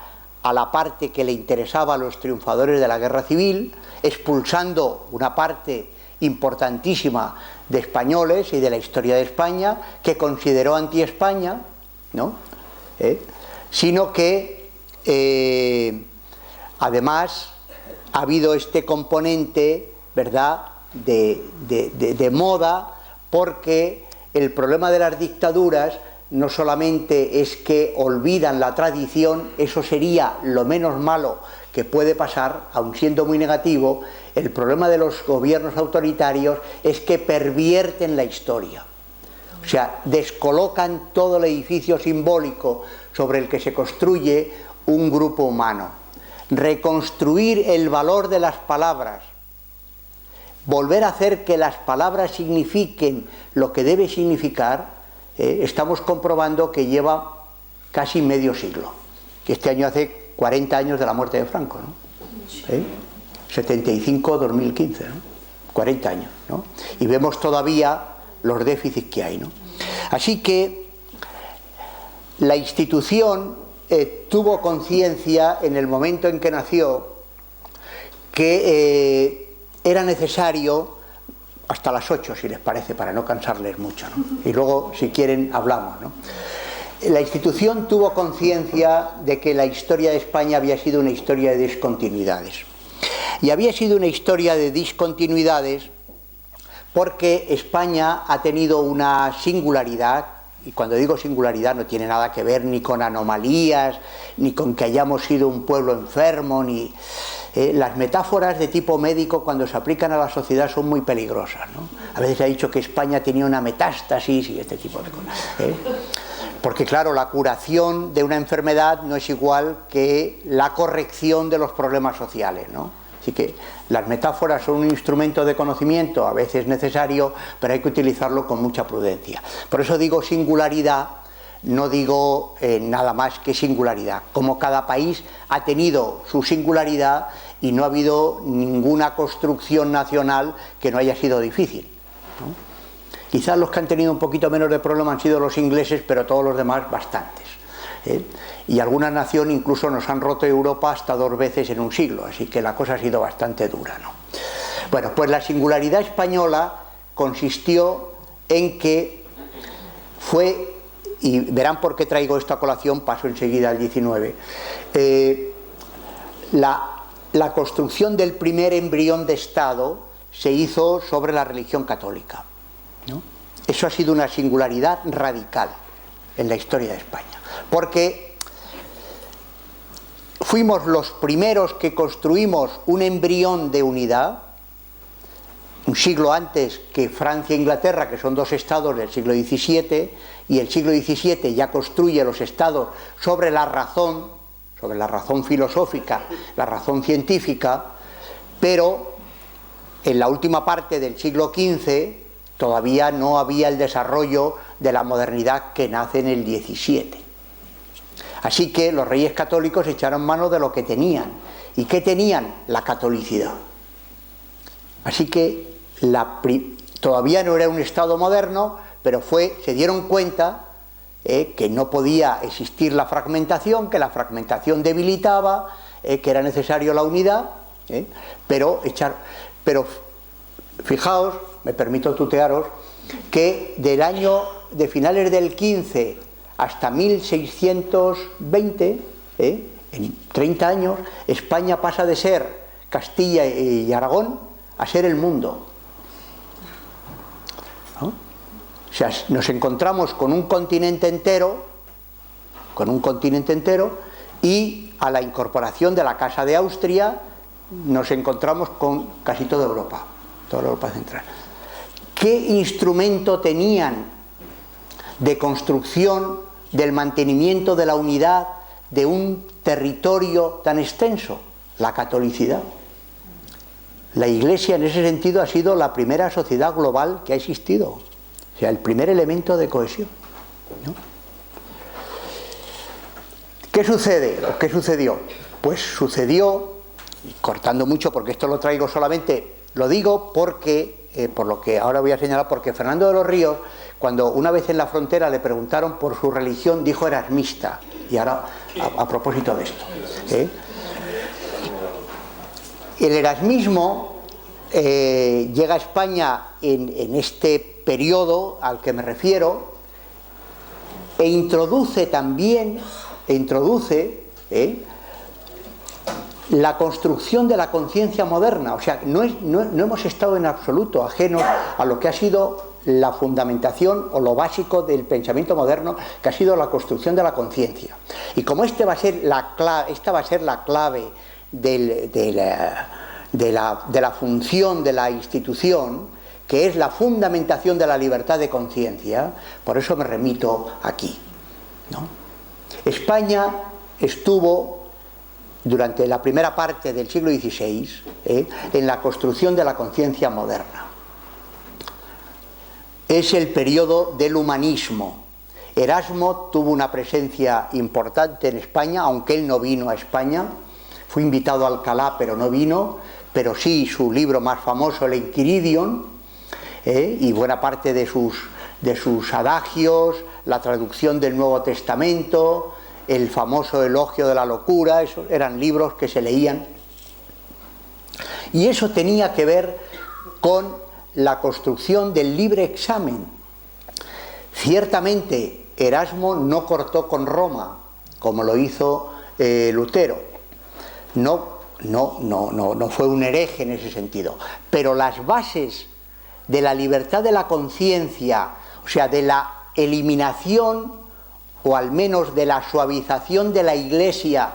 a la parte que le interesaba a los triunfadores de la guerra civil, expulsando una parte importantísima de españoles y de la historia de España, que consideró anti-España, ¿no? Sino que además ha habido este componente, ¿verdad?, de moda, porque el problema de las dictaduras no solamente es que olvidan la tradición, eso sería lo menos malo que puede pasar, aun siendo muy negativo. El problema de los gobiernos autoritarios es que pervierten la historia, o sea, descolocan todo el edificio simbólico sobre el que se construye un grupo humano. Reconstruir el valor de las palabras, volver a hacer que las palabras signifiquen lo que debe significar, estamos comprobando que lleva casi medio siglo, que este año hace 40 años de la muerte de Franco, ¿no? 75-2015, ¿no? 40 años, ¿no? Y vemos todavía los déficits que hay, ¿no? Así que la institución tuvo conciencia en el momento en que nació que era necesario, hasta las 8 si les parece, para no cansarles mucho, ¿no? Y luego si quieren hablamos, ¿no? La institución tuvo conciencia de que la historia de España había sido una historia de discontinuidades, y había sido una historia de discontinuidades porque España ha tenido una singularidad, y cuando digo singularidad no tiene nada que ver ni con anomalías, ni con que hayamos sido un pueblo enfermo, ni... las metáforas de tipo médico cuando se aplican a la sociedad son muy peligrosas, ¿no? A veces se ha dicho que España tenía una metástasis y este tipo de cosas, porque claro, la curación de una enfermedad no es igual que la corrección de los problemas sociales, ¿no? Así que las metáforas son un instrumento de conocimiento, a veces necesario, pero hay que utilizarlo con mucha prudencia. Por eso digo singularidad, no digo nada más que singularidad. Como cada país ha tenido su singularidad y no ha habido ninguna construcción nacional que no haya sido difícil, ¿no? Quizás los que han tenido un poquito menos de problema han sido los ingleses, pero todos los demás bastantes, y alguna nación incluso nos han roto Europa hasta 2 veces en un siglo, así que la cosa ha sido bastante dura, ¿no? Bueno, pues la singularidad española consistió en que fue, y verán por qué traigo esto a colación, paso enseguida al 19, la construcción del primer embrión de Estado se hizo sobre la religión católica, ¿no? Eso ha sido una singularidad radical en la historia de España, porque fuimos los primeros que construimos un embrión de unidad, un siglo antes que Francia e Inglaterra, que son 2 estados del siglo XVII, y el siglo XVII ya construye los estados sobre la razón filosófica, la razón científica, pero en la última parte del siglo XV todavía no había el desarrollo de la modernidad que nace en el 17. Así que los reyes católicos echaron mano de lo que tenían. ¿Y qué tenían? La catolicidad. Así que todavía no era un Estado moderno, pero se dieron cuenta que no podía existir la fragmentación, que la fragmentación debilitaba, que era necesario la unidad, pero fijaos, me permito tutearos, que de finales del 15 hasta 1620, en 30 años, España pasa de ser Castilla y Aragón a ser el mundo. ¿No? O sea, nos encontramos con un continente entero, y a la incorporación de la Casa de Austria nos encontramos con casi toda Europa central. ¿Qué instrumento tenían de construcción, del mantenimiento de la unidad de un territorio tan extenso? La catolicidad. La Iglesia en ese sentido ha sido la primera sociedad global que ha existido, o sea, el primer elemento de cohesión, ¿no? ¿Qué sucede? ¿O qué sucedió? Pues sucedió, cortando mucho porque esto lo traigo solamente, lo digo porque, por lo que ahora voy a señalar, porque Fernando de los Ríos, cuando una vez en la frontera le preguntaron por su religión, dijo erasmista. Y ahora, a propósito de esto, el erasmismo llega a España en este periodo al que me refiero e introduce la construcción de la conciencia moderna. O sea, no hemos estado en absoluto ajenos a lo que ha sido la fundamentación o lo básico del pensamiento moderno, que ha sido la construcción de la conciencia. Y como esta va a ser la clave de la función de la institución, que es la fundamentación de la libertad de conciencia, por eso me remito aquí, ¿no? España estuvo durante la primera parte del siglo XVI en la construcción de la conciencia moderna. Es el periodo del humanismo. Erasmo tuvo una presencia importante en España, aunque él no vino a España. Fue invitado a Alcalá, pero no vino, pero sí su libro más famoso, el Enquiridion, y buena parte de sus adagios, la traducción del Nuevo Testamento, el famoso Elogio de la Locura, esos eran libros que se leían. Y eso tenía que ver con la construcción del libre examen. Ciertamente, Erasmo no cortó con Roma, como lo hizo Lutero. No fue un hereje en ese sentido, pero las bases de la libertad de la conciencia, o sea, de la eliminación o al menos de la suavización de la Iglesia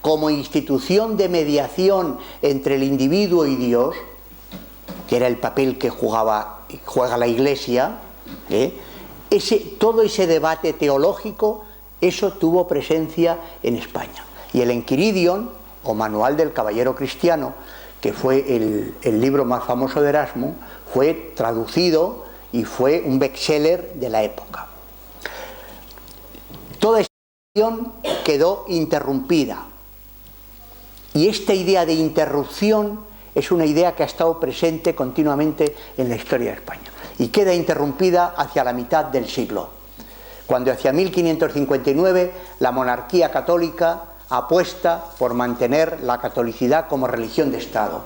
como institución de mediación entre el individuo y Dios, que era el papel que juega la Iglesia, todo ese debate teológico, eso tuvo presencia en España. Y el Enquiridion, o Manual del Caballero Cristiano, que fue el libro más famoso de Erasmo, fue traducido y fue un bestseller de la época. Toda esta situación quedó interrumpida. Y esta idea de interrupción es una idea que ha estado presente continuamente en la historia de España. Y queda interrumpida hacia la mitad del siglo, cuando hacia 1559 la monarquía católica apuesta por mantener la catolicidad como religión de Estado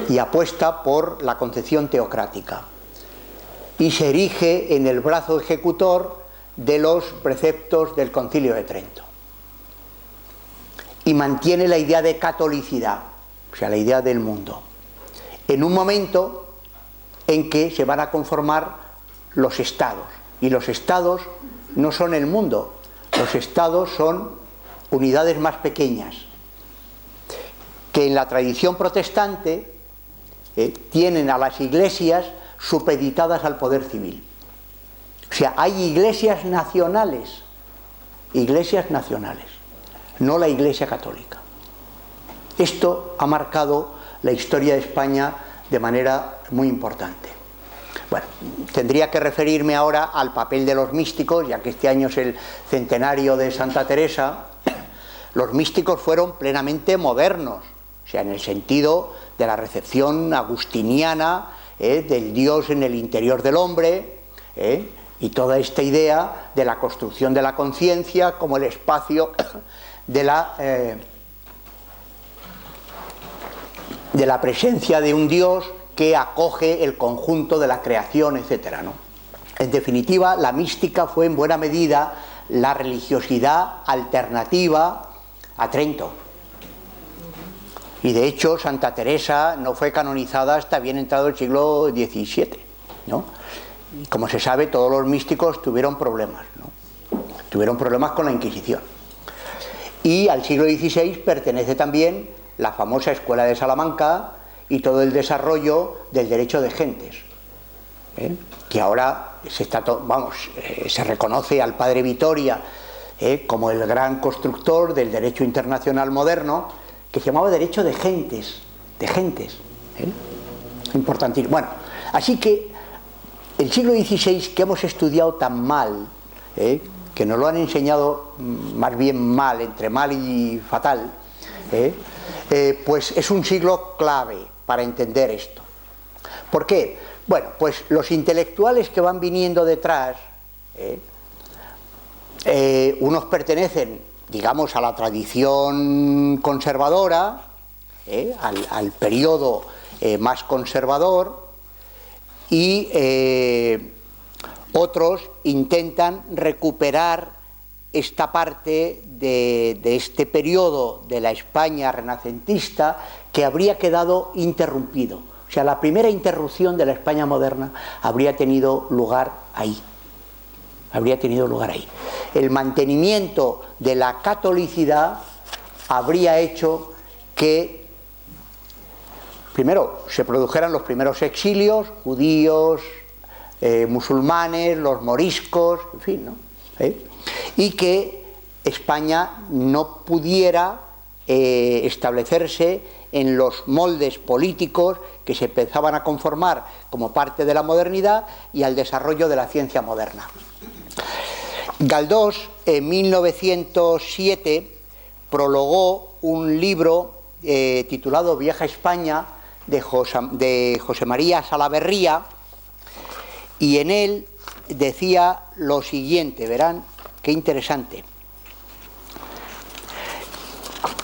y apuesta por la concepción teocrática y se erige en el brazo ejecutor de los preceptos del Concilio de Trento y mantiene la idea de catolicidad, o sea, la idea del mundo, en un momento en que se van a conformar los estados, y los estados no son el mundo, los estados son unidades más pequeñas, que en la tradición protestante tienen a las iglesias supeditadas al poder civil. O sea, hay iglesias nacionales, no la Iglesia católica. Esto ha marcado la historia de España de manera muy importante. Bueno, tendría que referirme ahora al papel de los místicos, ya que este año es el centenario de Santa Teresa. Los místicos fueron plenamente modernos, o sea, en el sentido de la recepción agustiniana del Dios en el interior del hombre, y toda esta idea de la construcción de la conciencia como el espacio de la presencia de un Dios que acoge el conjunto de la creación, etcétera, ¿no? En definitiva, la mística fue en buena medida la religiosidad alternativa a Trento. Y de hecho, Santa Teresa no fue canonizada hasta bien entrado el siglo XVII, ¿no? Y como se sabe, todos los místicos tuvieron problemas, ¿no? Tuvieron problemas con la Inquisición. Y al siglo XVI pertenece también la famosa Escuela de Salamanca y todo el desarrollo del derecho de gentes, que ahora se reconoce al padre Vitoria como el gran constructor del derecho internacional moderno, que se llamaba derecho de gentes, importantísimo. Bueno, así que el siglo XVI, que hemos estudiado tan mal, que nos lo han enseñado más bien mal, entre mal y fatal, pues es un siglo clave para entender esto. ¿Por qué? Bueno, pues los intelectuales que van viniendo detrás, unos pertenecen, digamos, a la tradición conservadora, al periodo más conservador, y otros intentan recuperar esta parte de este periodo de la España renacentista que habría quedado interrumpido. O sea, la primera interrupción de la España moderna habría tenido lugar ahí. El mantenimiento de la catolicidad habría hecho que, primero, se produjeran los primeros exilios, judíos, musulmanes, los moriscos, en fin, ¿no? Y que España no pudiera establecerse en los moldes políticos que se empezaban a conformar como parte de la modernidad y al desarrollo de la ciencia moderna. Galdós, en 1907, prologó un libro titulado Vieja España, de José María Salaverría, y en él decía lo siguiente, verán qué interesante.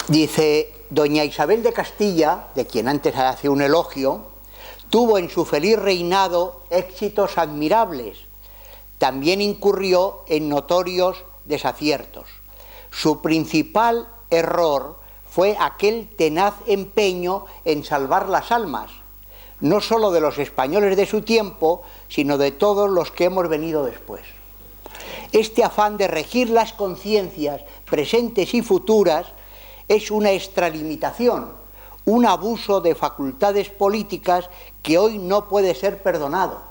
Dice: doña Isabel de Castilla, de quien antes hace un elogio, tuvo en su feliz reinado éxitos admirables. También incurrió en notorios desaciertos. Su principal error fue aquel tenaz empeño en salvar las almas, no sólo de los españoles de su tiempo, sino de todos los que hemos venido después. Este afán de regir las conciencias presentes y futuras es una extralimitación, un abuso de facultades políticas que hoy no puede ser perdonado,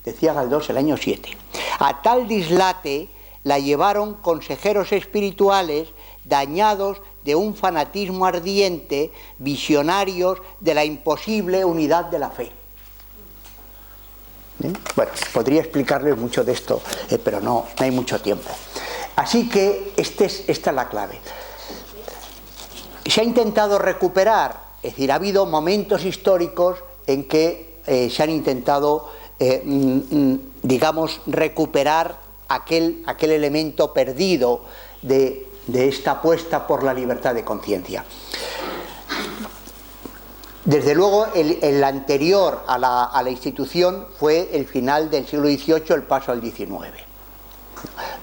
decía Galdós el año 7. A tal dislate la llevaron consejeros espirituales dañados de un fanatismo ardiente, visionarios de la imposible unidad de la fe. Bueno, podría explicarles mucho de esto, pero no hay mucho tiempo. Así que esta es la clave. Se ha intentado recuperar, es decir, ha habido momentos históricos en que se han intentado, digamos, recuperar aquel elemento perdido de esta apuesta por la libertad de conciencia. Desde luego, el anterior a la institución fue el final del siglo XVIII, el paso al XIX.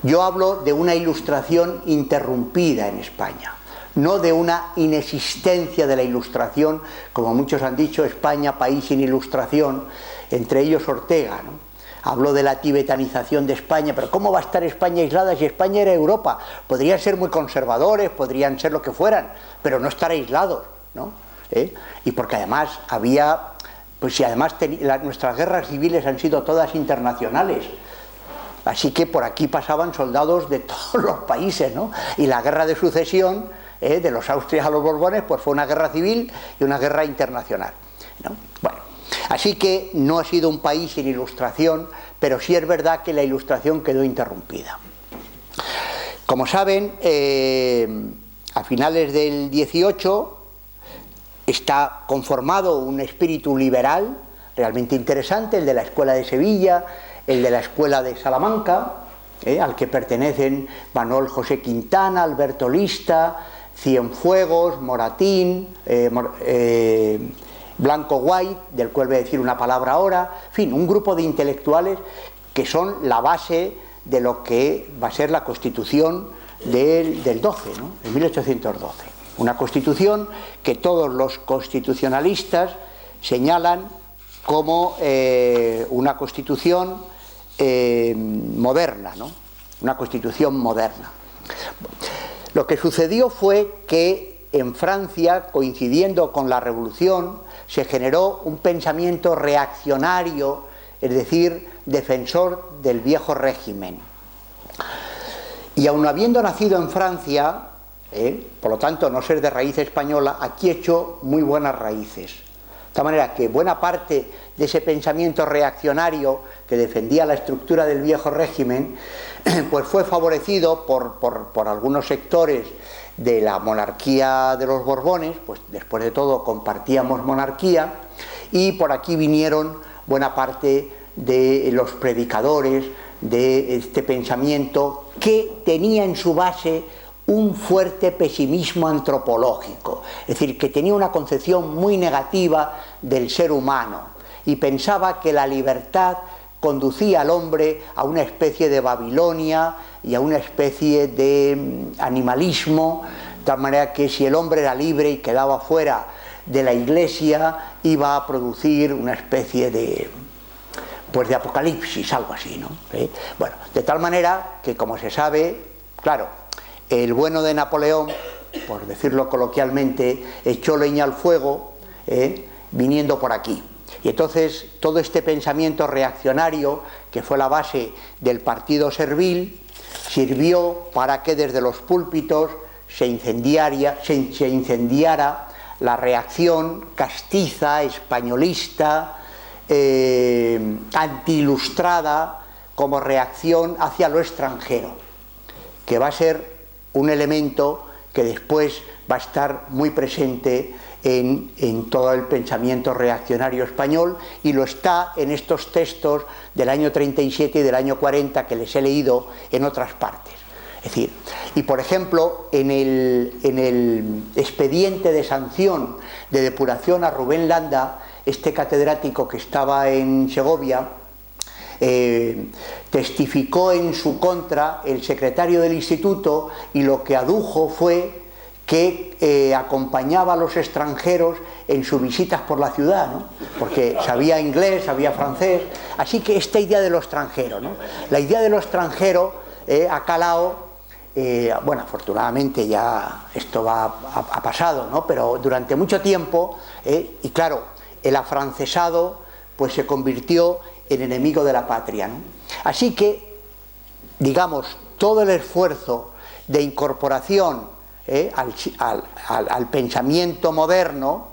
Yo hablo de una ilustración interrumpida en España, no de una inexistencia de la ilustración, como muchos han dicho, España, país sin ilustración, entre ellos Ortega, ¿no? Habló de la tibetanización de España, pero ¿cómo va a estar España aislada si España era Europa? Podrían ser muy conservadores, podrían ser lo que fueran, pero no estar aislados, ¿no? Y porque además había, pues si además nuestras guerras civiles han sido todas internacionales, así que por aquí pasaban soldados de todos los países, ¿no? Y la guerra de sucesión, de los Austrias a los Borbones, pues fue una guerra civil y una guerra internacional, ¿no? Bueno, Así que no ha sido un país sin ilustración, pero sí es verdad que la ilustración quedó interrumpida. Como saben, a finales del 18 está conformado un espíritu liberal realmente interesante, el de la Escuela de Sevilla, el de la Escuela de Salamanca, al que pertenecen Manuel José Quintana, Alberto Lista, Cienfuegos, Moratín, Blanco White, del cual voy a decir una palabra ahora, en fin, un grupo de intelectuales que son la base de lo que va a ser la Constitución del 12, ¿no? En 1812. Una Constitución que todos los constitucionalistas señalan como una Constitución moderna, ¿no? Una Constitución moderna. Lo que sucedió fue que en Francia, coincidiendo con la Revolución, se generó un pensamiento reaccionario, es decir, defensor del viejo régimen. Y aun habiendo nacido en Francia, por lo tanto no ser de raíz española, aquí echó muy buenas raíces. De tal manera que buena parte de ese pensamiento reaccionario que defendía la estructura del viejo régimen, pues fue favorecido por algunos sectores de la monarquía de los Borbones, pues después de todo compartíamos monarquía, y por aquí vinieron buena parte de los predicadores de este pensamiento que tenía en su base un fuerte pesimismo antropológico, es decir, que tenía una concepción muy negativa del ser humano y pensaba que la libertad conducía al hombre a una especie de Babilonia y a una especie de animalismo, de tal manera que si el hombre era libre y quedaba fuera de la Iglesia, iba a producir una especie de apocalipsis, algo así, ¿no? Bueno, de tal manera que, como se sabe, claro, el bueno de Napoleón, por decirlo coloquialmente, echó leña al fuego viniendo por aquí. Y entonces todo este pensamiento reaccionario, que fue la base del partido servil, sirvió para que desde los púlpitos se incendiara la reacción castiza, españolista, antiilustrada, como reacción hacia lo extranjero, que va a ser un elemento que después va a estar muy presente en todo el pensamiento reaccionario español, y lo está en estos textos del año 37 y del año 40 que les he leído en otras partes. Es decir, y por ejemplo, en el expediente de sanción de depuración a Rubén Landa, este catedrático que estaba en Segovia, testificó en su contra el secretario del instituto, y lo que adujo fue que acompañaba a los extranjeros en sus visitas por la ciudad, ¿no? Porque sabía inglés, sabía francés, así que esta idea de lo extranjero, ¿no? La idea de lo extranjero ha calado, bueno, afortunadamente ya esto ha pasado, ¿no? Pero durante mucho tiempo, y claro, el afrancesado pues se convirtió en enemigo de la patria, ¿no? Así que, digamos, todo el esfuerzo de incorporación al pensamiento moderno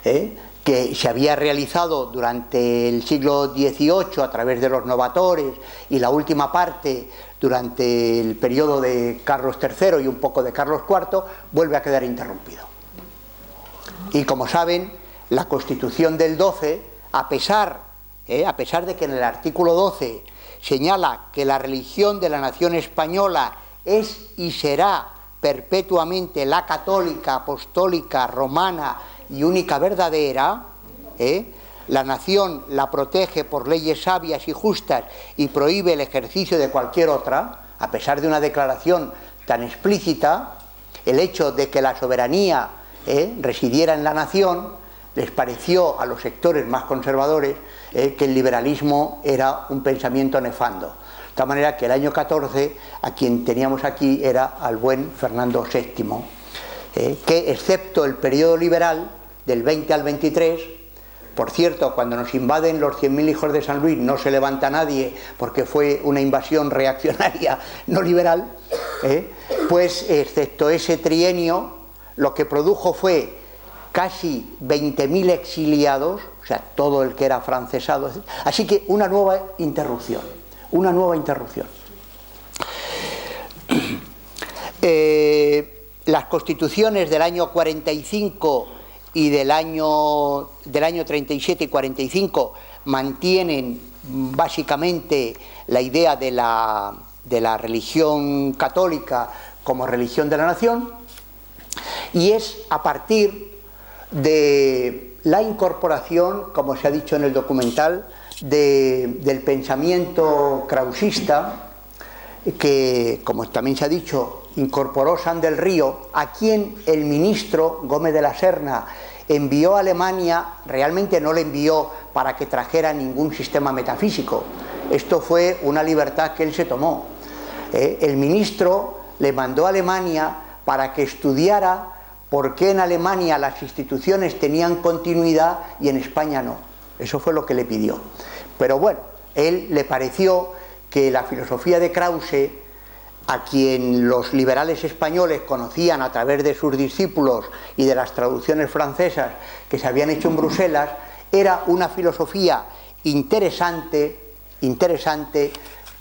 que se había realizado durante el siglo XVIII a través de los novatores, y la última parte durante el periodo de Carlos III y un poco de Carlos IV, vuelve a quedar interrumpido. Y como saben, la Constitución del 12, a pesar de que en el artículo 12 señala que la religión de la nación española es y será perpetuamente la católica, apostólica, romana y única verdadera, la nación la protege por leyes sabias y justas y prohíbe el ejercicio de cualquier otra, a pesar de una declaración tan explícita, el hecho de que la soberanía residiera en la nación, les pareció a los sectores más conservadores que el liberalismo era un pensamiento nefando. De tal manera que el año 14 a quien teníamos aquí era al buen Fernando VII, que excepto el periodo liberal del 20 al 23, por cierto, cuando nos invaden los 100.000 hijos de San Luis no se levanta nadie porque fue una invasión reaccionaria no liberal, pues excepto ese trienio lo que produjo fue casi 20.000 exiliados, o sea, todo el que era afrancesado. Así que una nueva interrupción. Las constituciones del año 45 y del año 37 y 45 mantienen básicamente la idea de la religión católica como religión de la nación, y es a partir de la incorporación, como se ha dicho en el documental, del pensamiento krausista, que, como también se ha dicho, incorporó San del Río, a quien el ministro Gómez de la Serna envió a Alemania. Realmente no le envió para que trajera ningún sistema metafísico, esto fue una libertad que él se tomó. El ministro le mandó a Alemania para que estudiara por qué en Alemania las instituciones tenían continuidad y en España no. Eso fue lo que le pidió. Pero bueno, él le pareció que la filosofía de Krause, a quien los liberales españoles conocían a través de sus discípulos y de las traducciones francesas que se habían hecho en Bruselas, era una filosofía interesante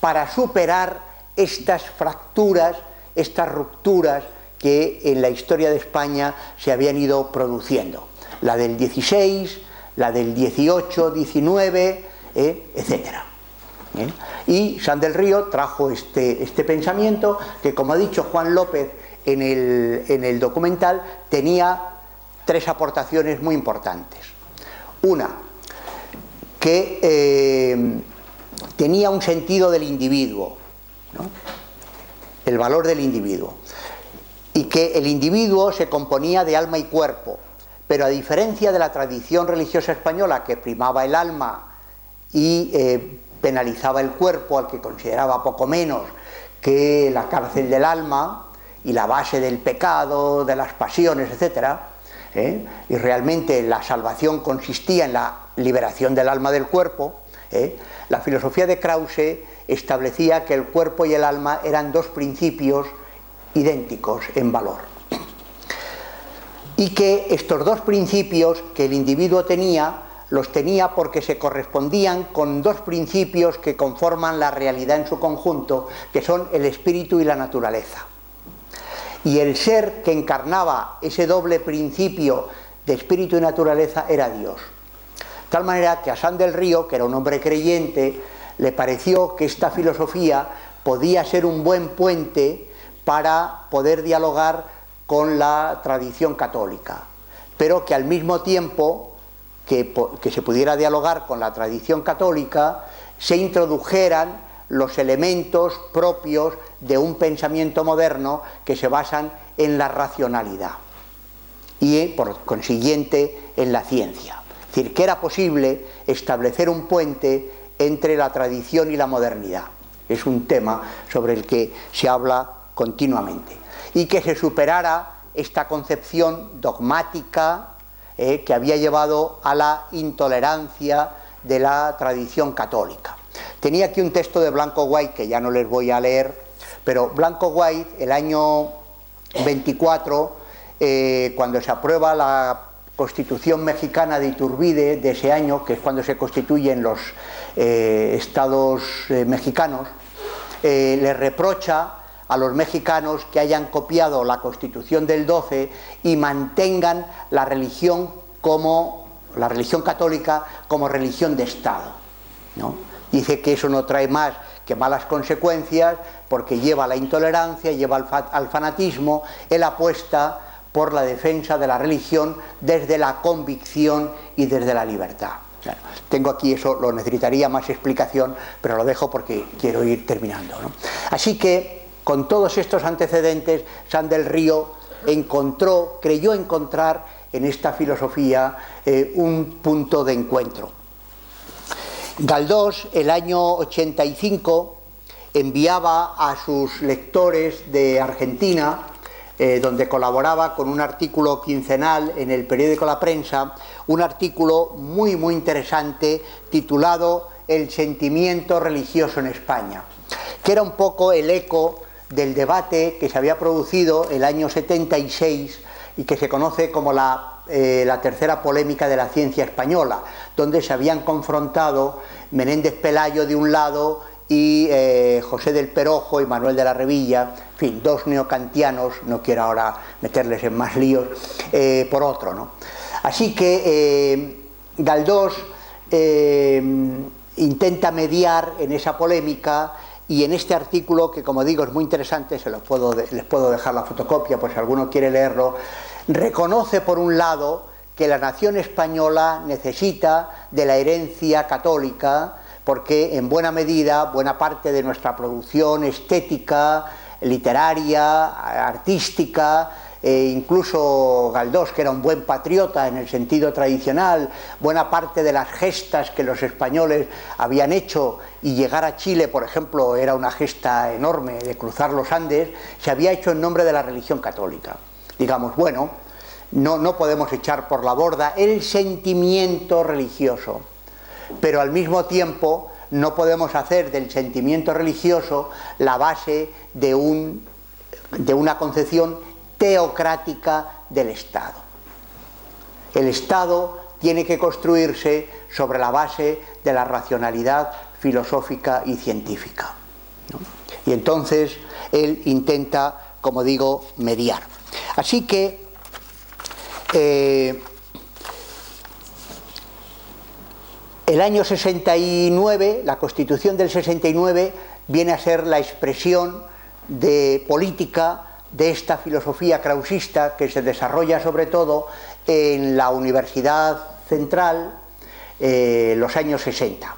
para superar estas fracturas, estas rupturas que en la historia de España se habían ido produciendo. La del 16, la del 18, 19, etcétera. Y San del Río trajo este pensamiento que, como ha dicho Juan López en el documental, tenía tres aportaciones muy importantes. Una, que tenía un sentido del individuo, ¿no? El valor del individuo, y que el individuo se componía de alma y cuerpo, pero a diferencia de la tradición religiosa española, que primaba el alma y penalizaba el cuerpo, al que consideraba poco menos que la cárcel del alma y la base del pecado, de las pasiones, etc. Y realmente la salvación consistía en la liberación del alma del cuerpo. La filosofía de Krause establecía que el cuerpo y el alma eran dos principios idénticos en valor, y que estos dos principios que el individuo tenía, los tenía porque se correspondían con dos principios que conforman la realidad en su conjunto, que son el espíritu y la naturaleza. Y el ser que encarnaba ese doble principio de espíritu y naturaleza era Dios. De tal manera que a San del Río, que era un hombre creyente, le pareció que esta filosofía podía ser un buen puente para poder dialogar con la tradición católica, pero que al mismo tiempo que se pudiera dialogar con la tradición católica, se introdujeran los elementos propios de un pensamiento moderno que se basan en la racionalidad y, por consiguiente, en la ciencia. Es decir, que era posible establecer un puente entre la tradición y la modernidad. Es un tema sobre el que se habla continuamente. Y que se superara esta concepción dogmática que había llevado a la intolerancia de la tradición católica. Tenía aquí un texto de Blanco White que ya no les voy a leer, pero Blanco White, el año 24, cuando se aprueba la Constitución mexicana de Iturbide de ese año, que es cuando se constituyen los estados mexicanos, le reprocha a los mexicanos que hayan copiado la Constitución del 12 y mantengan la religión católica como religión de Estado, ¿no? Dice que eso no trae más que malas consecuencias, porque lleva a la intolerancia, lleva al fanatismo. Él apuesta por la defensa de la religión desde la convicción y desde la libertad. Claro, tengo aquí eso, lo necesitaría más explicación, pero lo dejo porque quiero ir terminando, ¿no? Así que, con todos estos antecedentes, San del Río creyó encontrar en esta filosofía un punto de encuentro. Galdós, el año 85, enviaba a sus lectores de Argentina, donde colaboraba con un artículo quincenal en el periódico La Prensa, un artículo muy muy interesante titulado El sentimiento religioso en España, que era un poco el eco del debate que se había producido el año 76 y que se conoce como la la tercera polémica de la ciencia española, donde se habían confrontado Menéndez Pelayo de un lado y José del Perojo y Manuel de la Revilla, en fin, dos neocantianos, no quiero ahora meterles en más líos, por otro, ¿no? Así que Galdós intenta mediar en esa polémica, y en este artículo, que como digo es muy interesante, les puedo dejar la fotocopia por si alguno quiere leerlo, reconoce por un lado que la nación española necesita de la herencia católica, porque en buena medida, buena parte de nuestra producción estética, literaria, artística, incluso Galdós, que era un buen patriota en el sentido tradicional, buena parte de las gestas que los españoles habían hecho, y llegar a Chile, por ejemplo, era una gesta enorme de cruzar los Andes, se había hecho en nombre de la religión católica. Digamos, bueno, no podemos echar por la borda el sentimiento religioso, pero al mismo tiempo no podemos hacer del sentimiento religioso la base de una concepción teocrática del Estado. El Estado tiene que construirse sobre la base de la racionalidad filosófica y científica, ¿no? Y entonces él intenta, como digo, mediar. Así que el año 69, la Constitución del 69, viene a ser la expresión de política de esta filosofía krausista que se desarrolla sobre todo en la Universidad Central, los años 60.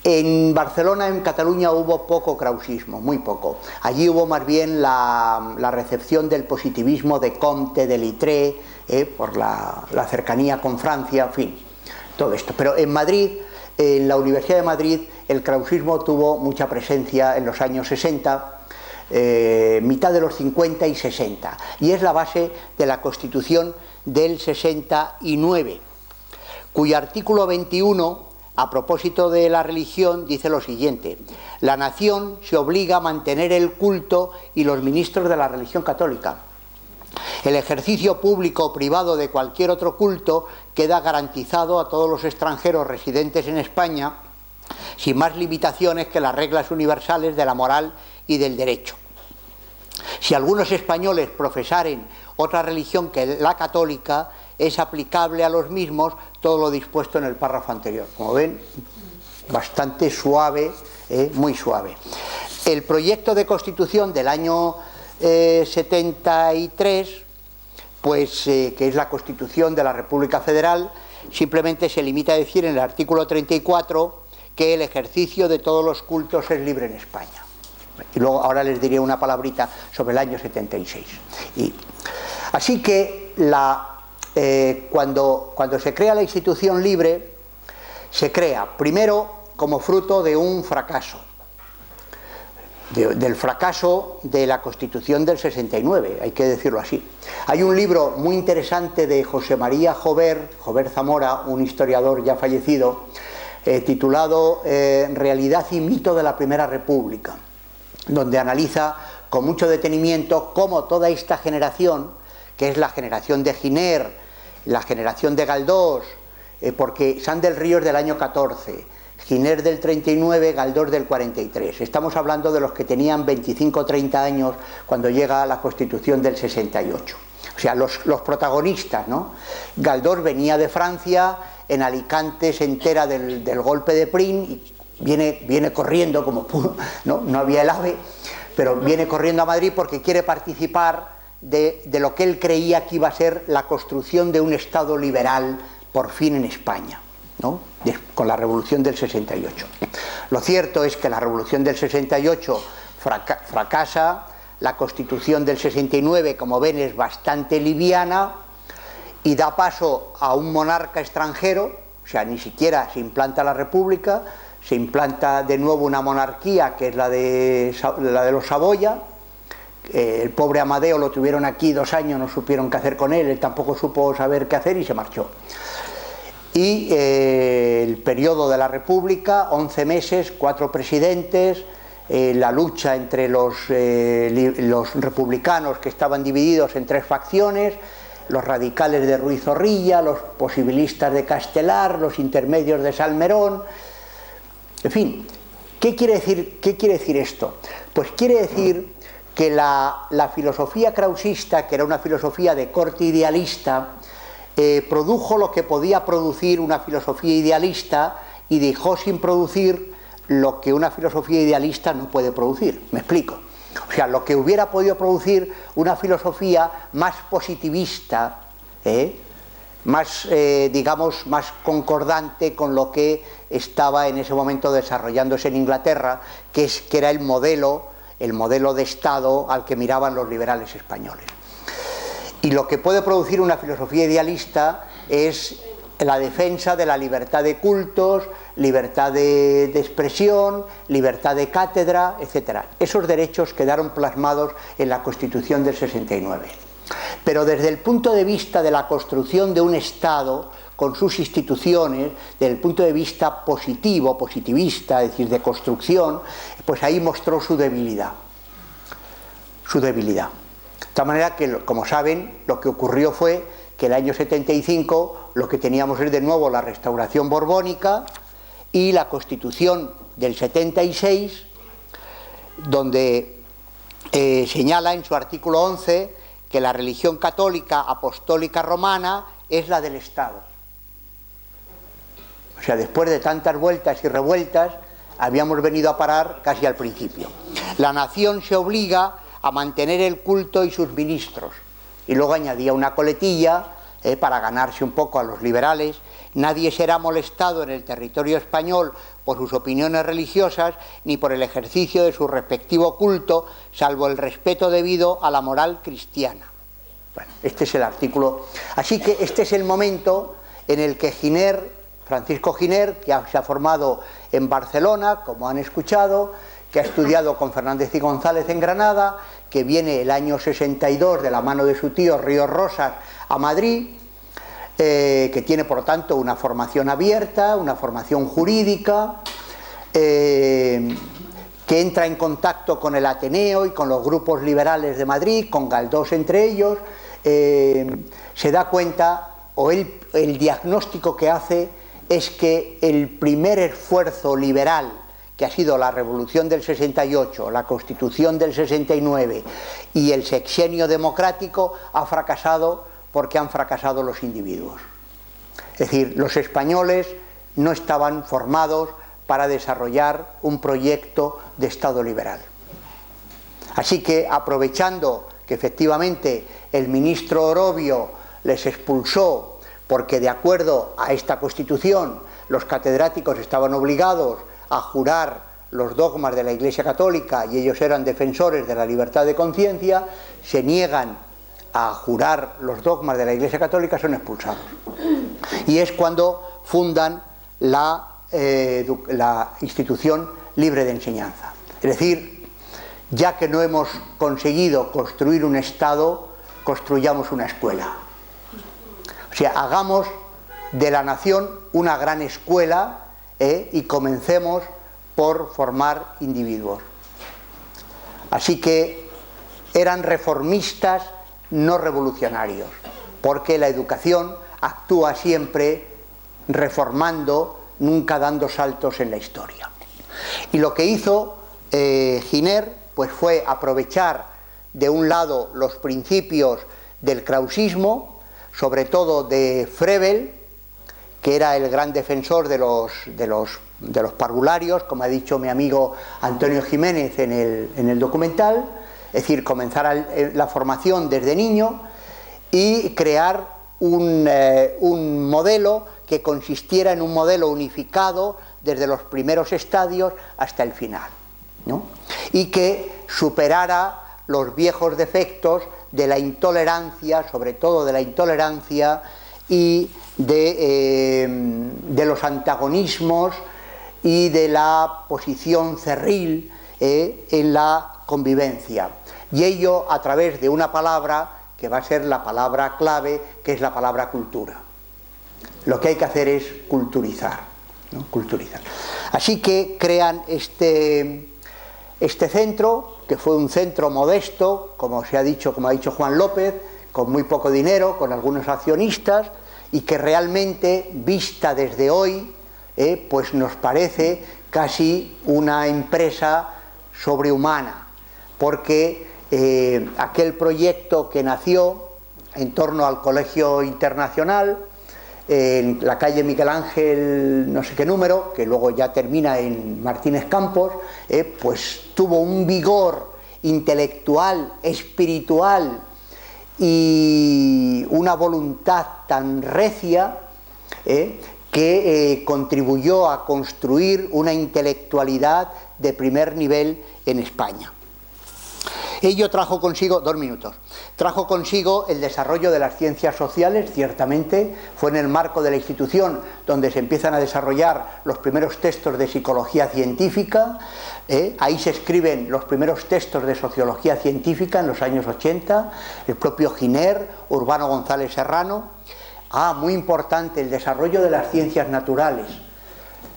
En Barcelona, en Cataluña, hubo poco krausismo, muy poco. Allí hubo más bien la recepción del positivismo de Comte, de Littré, por la cercanía con Francia, en fin, todo esto. Pero en Madrid, en la Universidad de Madrid, el krausismo tuvo mucha presencia en los años 60, mitad de los 50 y 60, y es la base de la Constitución del 69, cuyo artículo 21, a propósito de la religión, dice lo siguiente: la nación se obliga a mantener el culto y los ministros de la religión católica. El ejercicio público o privado de cualquier otro culto queda garantizado a todos los extranjeros residentes en España, sin más limitaciones que las reglas universales de la moral y del derecho. Si algunos españoles profesaren otra religión que la católica, es aplicable a los mismos todo lo dispuesto en el párrafo anterior. Como ven, bastante suave, muy suave. El proyecto de Constitución del año 73, pues que es la Constitución de la República Federal, simplemente se limita a decir en el artículo 34 que el ejercicio de todos los cultos es libre en España. Y luego ahora les diré una palabrita sobre el año 76. Así que cuando se crea la institución libre, se crea primero como fruto de un fracaso, del fracaso de la Constitución del 69, hay que decirlo así. Hay un libro muy interesante de José María Jover Zamora, un historiador ya fallecido, titulado Realidad y mito de la Primera República, donde analiza con mucho detenimiento cómo toda esta generación, que es la generación de Giner, la generación de Galdós, porque San del Río es del año 14, Giner del 39, Galdós del 43. Estamos hablando de los que tenían 25 o 30 años cuando llega la Constitución del 68. O sea, los protagonistas, ¿no? Galdós venía de Francia, en Alicante se entera del golpe de Prim y viene corriendo como pudo, no había el AVE, pero viene corriendo a Madrid porque quiere participar de lo que él creía que iba a ser la construcción de un Estado liberal por fin en España, ¿no? Con la Revolución del 68. Lo cierto es que la Revolución del 68 fracasa, la Constitución del 69, como ven, es bastante liviana y da paso a un monarca extranjero, o sea, ni siquiera se implanta la República, se implanta de nuevo una monarquía que es la de los Saboya. El pobre Amadeo lo tuvieron aquí 2 años, no supieron qué hacer con él tampoco supo saber qué hacer y se marchó. Y el periodo de la República, 11 meses, 4 presidentes, la lucha entre los republicanos que estaban divididos en 3 facciones, los radicales de Ruiz Zorrilla, los posibilistas de Castelar, los intermedios de Salmerón, en fin. ¿Qué quiere decir esto? Pues quiere decir que la filosofía krausista, que era una filosofía de corte idealista, produjo lo que podía producir una filosofía idealista y dejó sin producir lo que una filosofía idealista no puede producir. ¿Me explico? O sea, lo que hubiera podido producir una filosofía más positivista, más, digamos, más concordante con lo que estaba en ese momento desarrollándose en Inglaterra, que era el modelo de Estado al que miraban los liberales españoles. Y lo que puede producir una filosofía idealista es la defensa de la libertad de cultos, libertad de expresión, libertad de cátedra, etc. Esos derechos quedaron plasmados en la Constitución del 69. Pero desde el punto de vista de la construcción de un Estado, con sus instituciones, desde el punto de vista positivo, positivista, es decir, de construcción, pues ahí mostró su debilidad. Su debilidad. De tal manera que, como saben, lo que ocurrió fue que el año 75 lo que teníamos es de nuevo la restauración borbónica y la Constitución del 76, donde señala en su artículo 11 que la religión católica apostólica romana es la del Estado. O sea, después de tantas vueltas y revueltas, habíamos venido a parar casi al principio. La nación se obliga a mantener el culto y sus ministros. Y luego añadía una coletilla para ganarse un poco a los liberales: nadie será molestado en el territorio español por sus opiniones religiosas ni por el ejercicio de su respectivo culto, salvo el respeto debido a la moral cristiana. Bueno, este es el artículo. Así que este es el momento en el que Francisco Giner, que se ha formado en Barcelona, como han escuchado, que ha estudiado con Fernández y González en Granada, que viene el año 62 de la mano de su tío Ríos Rosas a Madrid, que tiene por tanto una formación abierta, una formación jurídica, que entra en contacto con el Ateneo y con los grupos liberales de Madrid, con Galdós entre ellos, se da cuenta, o el diagnóstico que hace es que el primer esfuerzo liberal, que ha sido la Revolución del 68, la Constitución del 69 y el sexenio democrático, ha fracasado porque han fracasado los individuos. Es decir, los españoles no estaban formados para desarrollar un proyecto de Estado liberal. Así que, aprovechando que efectivamente el ministro Orobio les expulsó porque, de acuerdo a esta Constitución, los catedráticos estaban obligados a jurar los dogmas de la Iglesia Católica y ellos eran defensores de la libertad de conciencia, se niegan a jurar los dogmas de la Iglesia Católica, son expulsados. Y es cuando fundan la institución libre de enseñanza. Es decir, ya que no hemos conseguido construir un Estado, construyamos una escuela. O sea, hagamos de la nación una gran escuela, y comencemos por formar individuos. Así que eran reformistas, no revolucionarios, porque la educación actúa siempre reformando, nunca dando saltos en la historia. Y lo que hizo Giner pues fue aprovechar de un lado los principios del krausismo, sobre todo de Froebel, que era el gran defensor de los parvularios, como ha dicho mi amigo Antonio Jiménez en el documental, es decir, comenzar la formación desde niño y crear un modelo que consistiera en un modelo unificado desde los primeros estadios hasta el final, ¿no? Y que superara los viejos defectos de la intolerancia, sobre todo de la intolerancia y de los antagonismos y de la posición cerril en la convivencia. Y ello a través de una palabra que va a ser la palabra clave, que es la palabra cultura. Lo que hay que hacer es culturizar, ¿no? Culturizar. Así que crean este centro, que fue un centro modesto, como ha dicho Juan López, con muy poco dinero, con algunos accionistas, y que realmente, vista desde hoy, pues nos parece casi una empresa sobrehumana, porque aquel proyecto que nació en torno al Colegio Internacional, en la calle Miguel Ángel no sé qué número, que luego ya termina en Martínez Campos, pues tuvo un vigor intelectual, espiritual y una voluntad tan recia que contribuyó a construir una intelectualidad de primer nivel en España. Ello trajo consigo, trajo consigo el desarrollo de las ciencias sociales, ciertamente. Fue en el marco de la institución donde se empiezan a desarrollar los primeros textos de psicología científica. Ahí se escriben los primeros textos de sociología científica en los años 80, el propio Giner, Urbano González Serrano. Muy importante, el desarrollo de las ciencias naturales.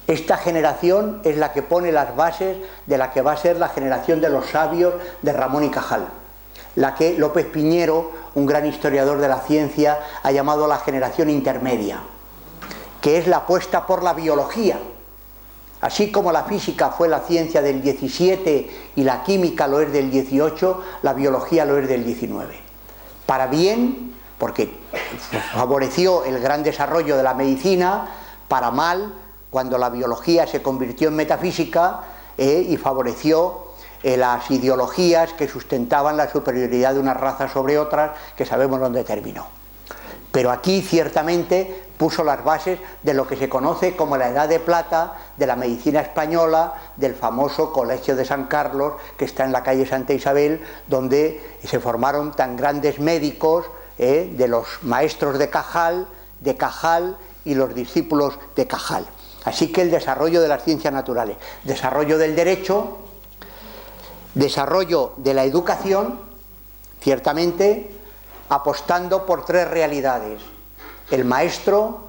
Esta generación es la que pone las bases de la que va a ser la generación de los sabios de Ramón y Cajal, la que López Piñero, un gran historiador de la ciencia, ha llamado la generación intermedia, que es la apuesta por la biología. Así como la física fue la ciencia del 17 y la química lo es del 18, la biología lo es del 19. Para bien, porque favoreció el gran desarrollo de la medicina; para mal, cuando la biología se convirtió en metafísica y favoreció las ideologías que sustentaban la superioridad de unas razas sobre otras, que sabemos dónde terminó. Pero aquí ciertamente puso las bases de lo que se conoce como la Edad de Plata de la medicina española, del famoso Colegio de San Carlos, que está en la calle Santa Isabel, donde se formaron tan grandes médicos de los maestros de Cajal y los discípulos de Cajal. Así que el desarrollo de las ciencias naturales, desarrollo del derecho, desarrollo de la educación, ciertamente apostando por tres realidades: el maestro,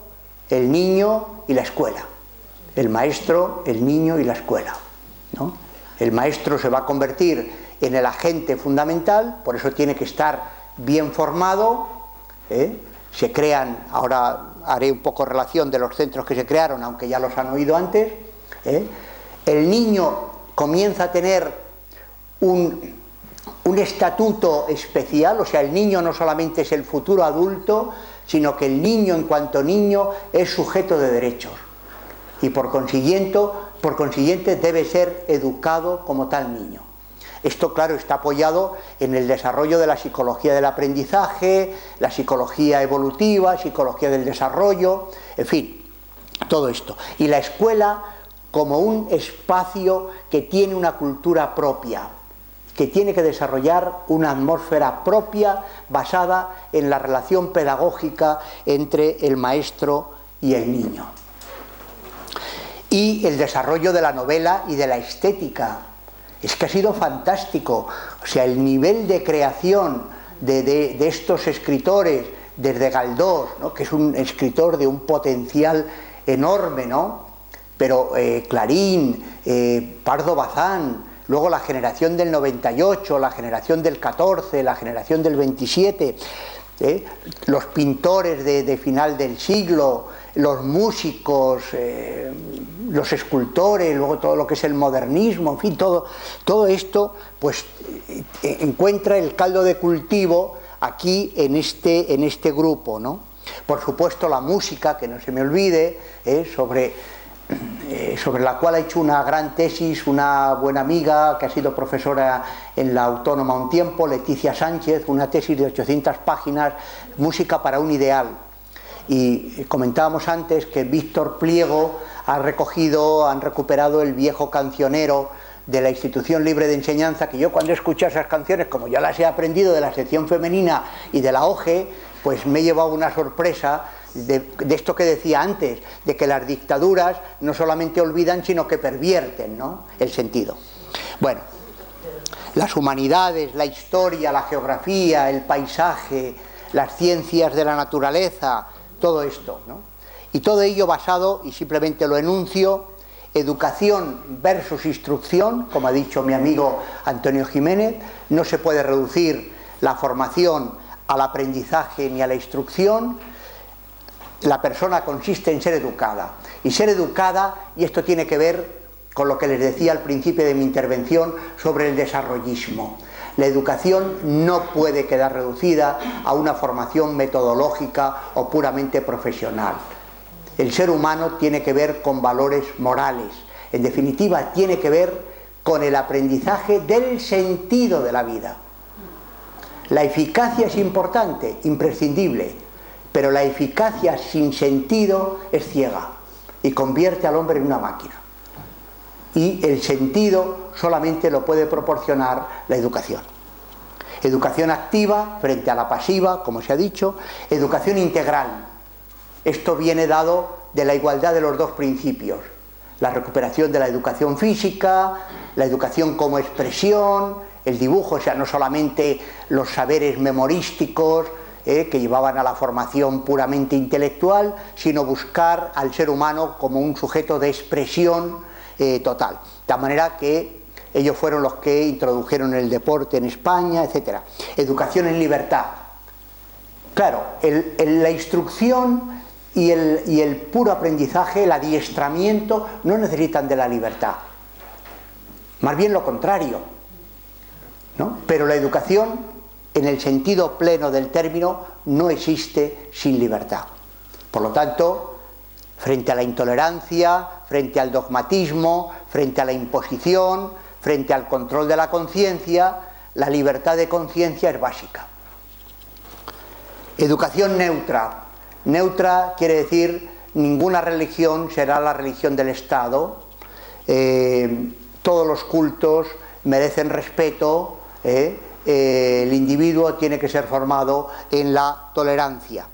el niño y la escuela. El maestro, el niño y la escuela, ¿no? El maestro se va a convertir en el agente fundamental, por eso tiene que estar bien formado. Se crean, ahora haré un poco relación de los centros que se crearon, aunque ya los han oído antes. El niño comienza a tener un estatuto especial, o sea, el niño no solamente es el futuro adulto, sino que el niño, en cuanto niño, es sujeto de derechos y por consiguiente debe ser educado como tal niño. Esto, claro, está apoyado en el desarrollo de la psicología del aprendizaje, la psicología evolutiva, psicología del desarrollo, en fin, todo esto. Y la escuela como un espacio que tiene una cultura propia, que tiene que desarrollar una atmósfera propia basada en la relación pedagógica entre el maestro y el niño. Y el desarrollo de la novela y de la estética. Es que ha sido fantástico, o sea, el nivel de creación de estos escritores, desde Galdós, ¿no?, que es un escritor de un potencial enorme, ¿no?, pero Clarín, Pardo Bazán, luego la generación del 98, la generación del 14, la generación del 27, los pintores de final del siglo, los músicos, los escultores, luego todo lo que es el modernismo, en fin, todo esto pues encuentra el caldo de cultivo aquí en este grupo, ¿no? Por supuesto la música, que no se me olvide, sobre la cual ha hecho una gran tesis una buena amiga que ha sido profesora en la Autónoma un tiempo, Leticia Sánchez, una tesis de 800 páginas, música para un ideal. Y comentábamos antes que Víctor Pliego han recuperado el viejo cancionero de la Institución Libre de Enseñanza, que yo cuando he escuchado esas canciones, como ya las he aprendido de la sección femenina y de la OGE, pues me he llevado una sorpresa de esto que decía antes, de que las dictaduras no solamente olvidan, sino que pervierten, ¿no?, el sentido. Bueno, las humanidades, la historia, la geografía, el paisaje, las ciencias de la naturaleza, todo esto, ¿no? Y todo ello basado, y simplemente lo enuncio, educación versus instrucción, como ha dicho mi amigo Antonio Jiménez. No se puede reducir la formación al aprendizaje ni a la instrucción. La persona consiste en ser educada. Y ser educada, y esto tiene que ver con lo que les decía al principio de mi intervención sobre el desarrollismo. La educación no puede quedar reducida a una formación metodológica o puramente profesional. El ser humano tiene que ver con valores morales. En definitiva, tiene que ver con el aprendizaje del sentido de la vida. La eficacia es importante, imprescindible, pero la eficacia sin sentido es ciega y convierte al hombre en una máquina. Y el sentido solamente lo puede proporcionar la educación. Educación activa frente a la pasiva, como se ha dicho, educación integral. Esto viene dado de la igualdad de los dos principios. La recuperación de la educación física, la educación como expresión, el dibujo, o sea, no solamente los saberes memorísticos que llevaban a la formación puramente intelectual, sino buscar al ser humano como un sujeto de expresión total. De tal manera que ellos fueron los que introdujeron el deporte en España, etc. Educación en libertad. Claro, la instrucción y el puro aprendizaje, el adiestramiento, no necesitan de la libertad. Más bien lo contrario, ¿no? Pero la educación, en el sentido pleno del término, no existe sin libertad. Por lo tanto, frente a la intolerancia, frente al dogmatismo, frente a la imposición, frente al control de la conciencia, la libertad de conciencia es básica. Educación neutra. Neutra quiere decir ninguna religión será la religión del Estado. Todos los cultos merecen respeto. El individuo tiene que ser formado en la tolerancia.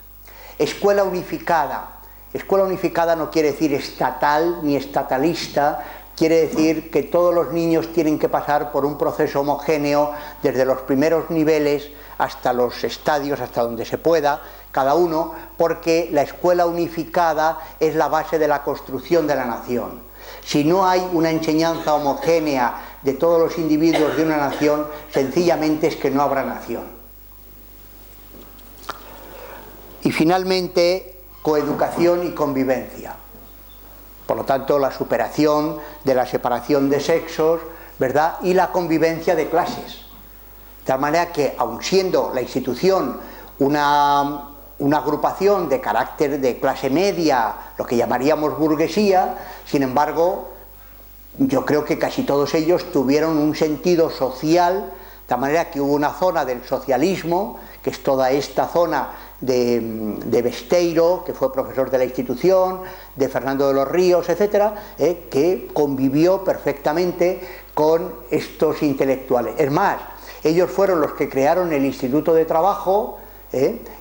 Escuela unificada. Escuela unificada no quiere decir estatal ni estatalista, quiere decir que todos los niños tienen que pasar por un proceso homogéneo desde los primeros niveles hasta los estadios, hasta donde se pueda, cada uno, porque la escuela unificada es la base de la construcción de la nación. Si no hay una enseñanza homogénea de todos los individuos de una nación, sencillamente es que no habrá nación. Y finalmente, coeducación y convivencia. Por lo tanto, la superación de la separación de sexos, ¿verdad? Y la convivencia de clases. De tal manera que, aun siendo la institución una agrupación de carácter de clase media, lo que llamaríamos burguesía, sin embargo, yo creo que casi todos ellos tuvieron un sentido social, de tal manera que hubo una zona del socialismo, que es toda esta zona de Besteiro, que fue profesor de la institución, de Fernando de los Ríos, etcétera, que convivió perfectamente con estos intelectuales. Es más, ellos fueron los que crearon el Instituto de Trabajo,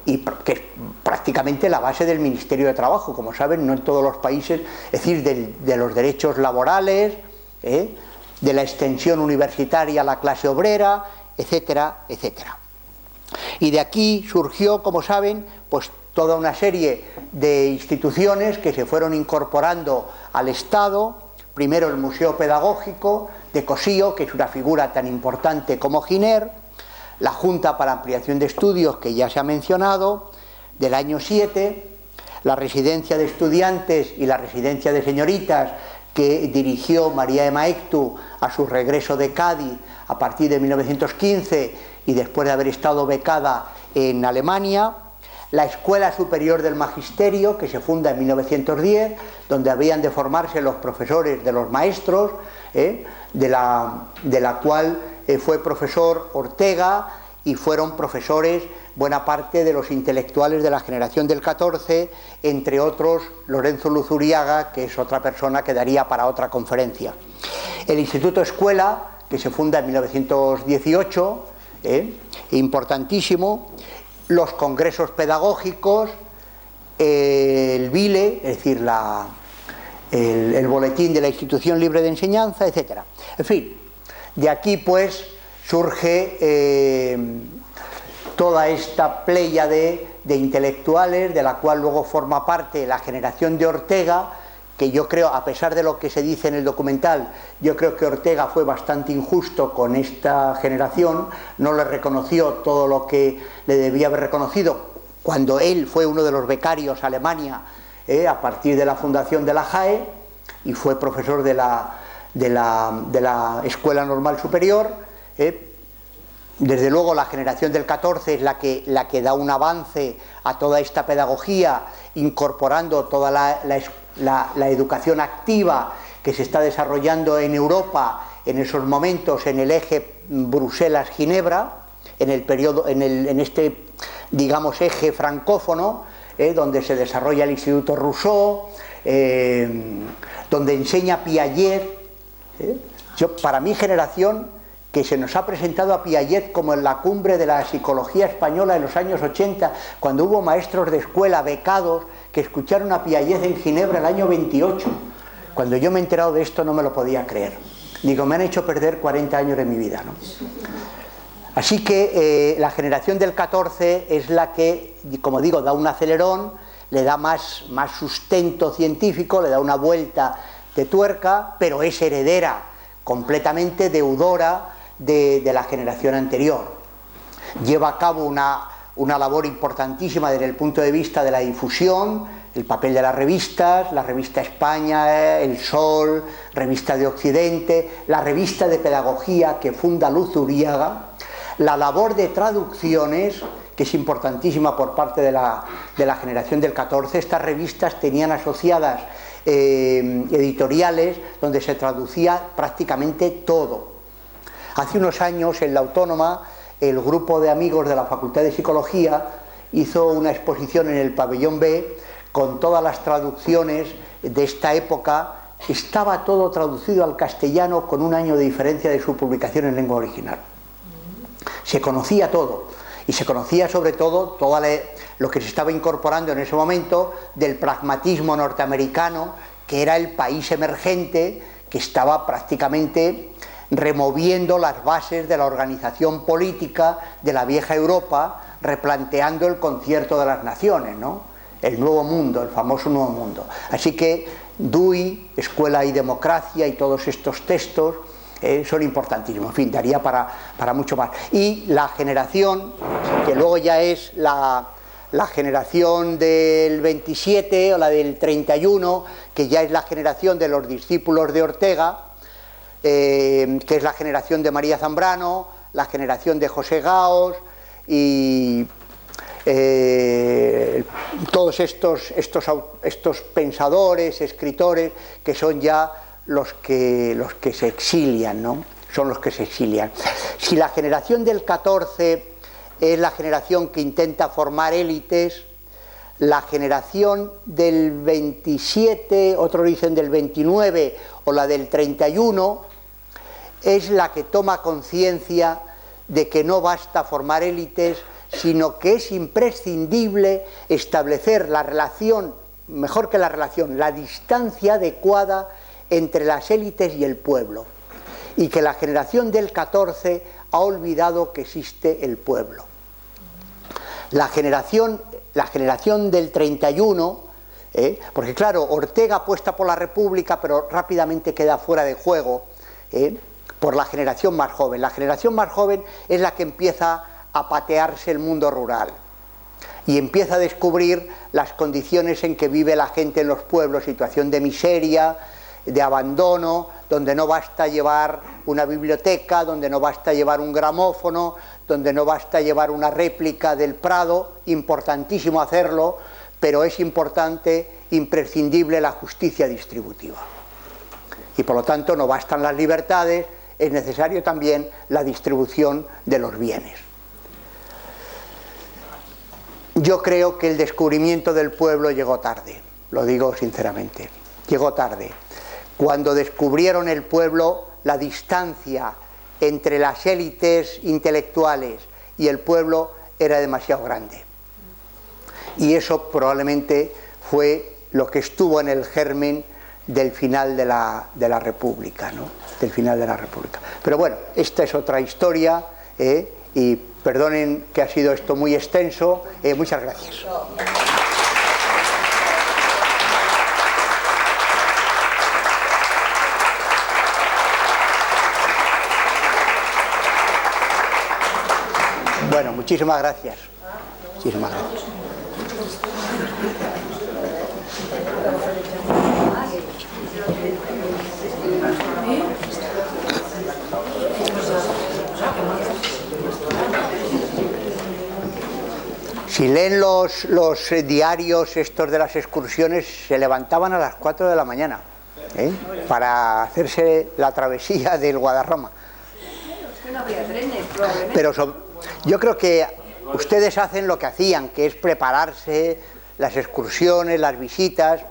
y que es prácticamente la base del Ministerio de Trabajo, como saben, no en todos los países, es decir, de los derechos laborales, de la extensión universitaria a la clase obrera, etcétera, etcétera. Y de aquí surgió, como saben, pues toda una serie de instituciones que se fueron incorporando al Estado. Primero el Museo Pedagógico de Cosío, que es una figura tan importante como Giner, la Junta para Ampliación de Estudios, que ya se ha mencionado, del año 7, la Residencia de Estudiantes y la Residencia de Señoritas, que dirigió María de Maeztu a su regreso de Cádiz a partir de 1915 y después de haber estado becada en Alemania, la Escuela Superior del Magisterio, que se funda en 1910, donde habían de formarse los profesores de los maestros, de la cual fue profesor Ortega, y fueron profesores buena parte de los intelectuales de la generación del 14, entre otros Lorenzo Luzuriaga, que es otra persona que daría para otra conferencia. El Instituto Escuela, que se funda en 1918, importantísimo, los congresos pedagógicos, el BILE, es decir, el boletín de la Institución Libre de Enseñanza, etc. En fin, de aquí pues surge toda esta pléyade de intelectuales, de la cual luego forma parte la generación de Ortega, que yo creo, a pesar de lo que se dice en el documental, yo creo que Ortega fue bastante injusto con esta generación, no le reconoció todo lo que le debía haber reconocido cuando él fue uno de los becarios a Alemania a partir de la fundación de la JAE y fue profesor de la Escuela Normal Superior. Desde luego la generación del 14 es la que da un avance a toda esta pedagogía, incorporando toda la educación activa que se está desarrollando en Europa en esos momentos en el eje Bruselas-Ginebra, en este, digamos, eje francófono, donde se desarrolla el Instituto Rousseau, donde enseña Piaget. Para mi generación, que se nos ha presentado a Piaget como en la cumbre de la psicología española en los años 80, cuando hubo maestros de escuela becados que escucharon a Piaget en Ginebra el año 28. Cuando yo me he enterado de esto no me lo podía creer. Digo, me han hecho perder 40 años de mi vida, ¿no? Así que la generación del 14 es la que, como digo, da un acelerón, le da más sustento científico, le da una vuelta de tuerca, pero es heredera, completamente deudora de la generación anterior. Lleva a cabo una labor importantísima desde el punto de vista de la difusión, el papel de las revistas, la revista España, El Sol, Revista de Occidente, la revista de pedagogía que funda Luz Uriaga, la labor de traducciones, que es importantísima por parte de la generación del 14. Estas revistas tenían asociadas editoriales donde se traducía prácticamente todo. Hace unos años en la Autónoma el grupo de amigos de la Facultad de Psicología hizo una exposición en el pabellón B con todas las traducciones de esta época. Estaba todo traducido al castellano con un año de diferencia de su publicación en lengua original. Se conocía todo y se conocía sobre todo lo que se estaba incorporando en ese momento del pragmatismo norteamericano, que era el país emergente que estaba prácticamente removiendo las bases de la organización política de la vieja Europa, replanteando el concierto de las naciones, ¿no? El nuevo mundo, el famoso nuevo mundo. Así que Dewey, Escuela y Democracia y todos estos textos son importantísimos. En fin, daría para mucho más. Y la generación, que luego ya es la generación del 27 o la del 31, que ya es la generación de los discípulos de Ortega, que es la generación de María Zambrano, la generación de José Gaos y todos estos pensadores, escritores, que son ya los que se exilian, ¿no? Son los que se exilian. Si la generación del 14 es la generación que intenta formar élites, la generación del 27, otros dicen del 29 o la del 31, es la que toma conciencia de que no basta formar élites, sino que es imprescindible establecer la relación, mejor que la relación, la distancia adecuada entre las élites y el pueblo, y que la generación del 14 ha olvidado que existe el pueblo. La generación del 31, porque claro, Ortega apuesta por la República, pero rápidamente queda fuera de juego por la generación más joven. La generación más joven es la que empieza a patearse el mundo rural y empieza a descubrir las condiciones en que vive la gente en los pueblos, situación de miseria, de abandono, donde no basta llevar una biblioteca, donde no basta llevar un gramófono, donde no basta llevar una réplica del Prado, importantísimo hacerlo, pero es importante, imprescindible la justicia distributiva. Y por lo tanto no bastan las libertades, es necesario también la distribución de los bienes. Yo creo que el descubrimiento del pueblo llegó tarde, lo digo sinceramente, llegó tarde. Cuando descubrieron el pueblo, la distancia entre las élites intelectuales y el pueblo era demasiado grande. Y eso probablemente fue lo que estuvo en el germen del final de la República, ¿no? Del final de la República. Pero bueno, esta es otra historia, y perdonen que ha sido esto muy extenso. Muchas gracias. Muchísimas gracias. Muchísimas gracias. Si leen los diarios estos de las excursiones, se levantaban a las 4 de la mañana para hacerse la travesía del Guadarrama. Pero yo creo que ustedes hacen lo que hacían, que es prepararse las excursiones, las visitas,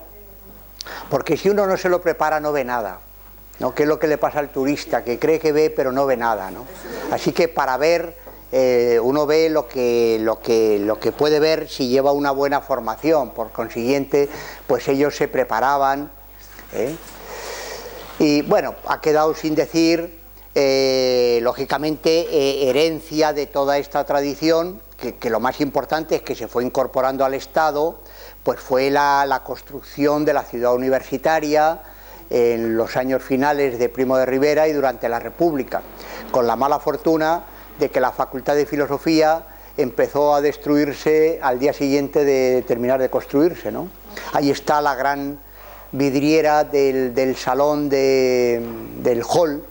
porque si uno no se lo prepara no ve nada, ¿no? Que es lo que le pasa al turista, que cree que ve pero no ve nada, ¿no? Así que para ver, uno ve lo que puede ver si lleva una buena formación. Por consiguiente, pues ellos se preparaban, y bueno, ha quedado sin decir, lógicamente, herencia de toda esta tradición, que lo más importante es que se fue incorporando al Estado, pues fue la construcción de la ciudad universitaria en los años finales de Primo de Rivera y durante la República, con la mala fortuna de que la Facultad de Filosofía empezó a destruirse al día siguiente de terminar de construirse, ¿no? Ahí está la gran vidriera del salón del hall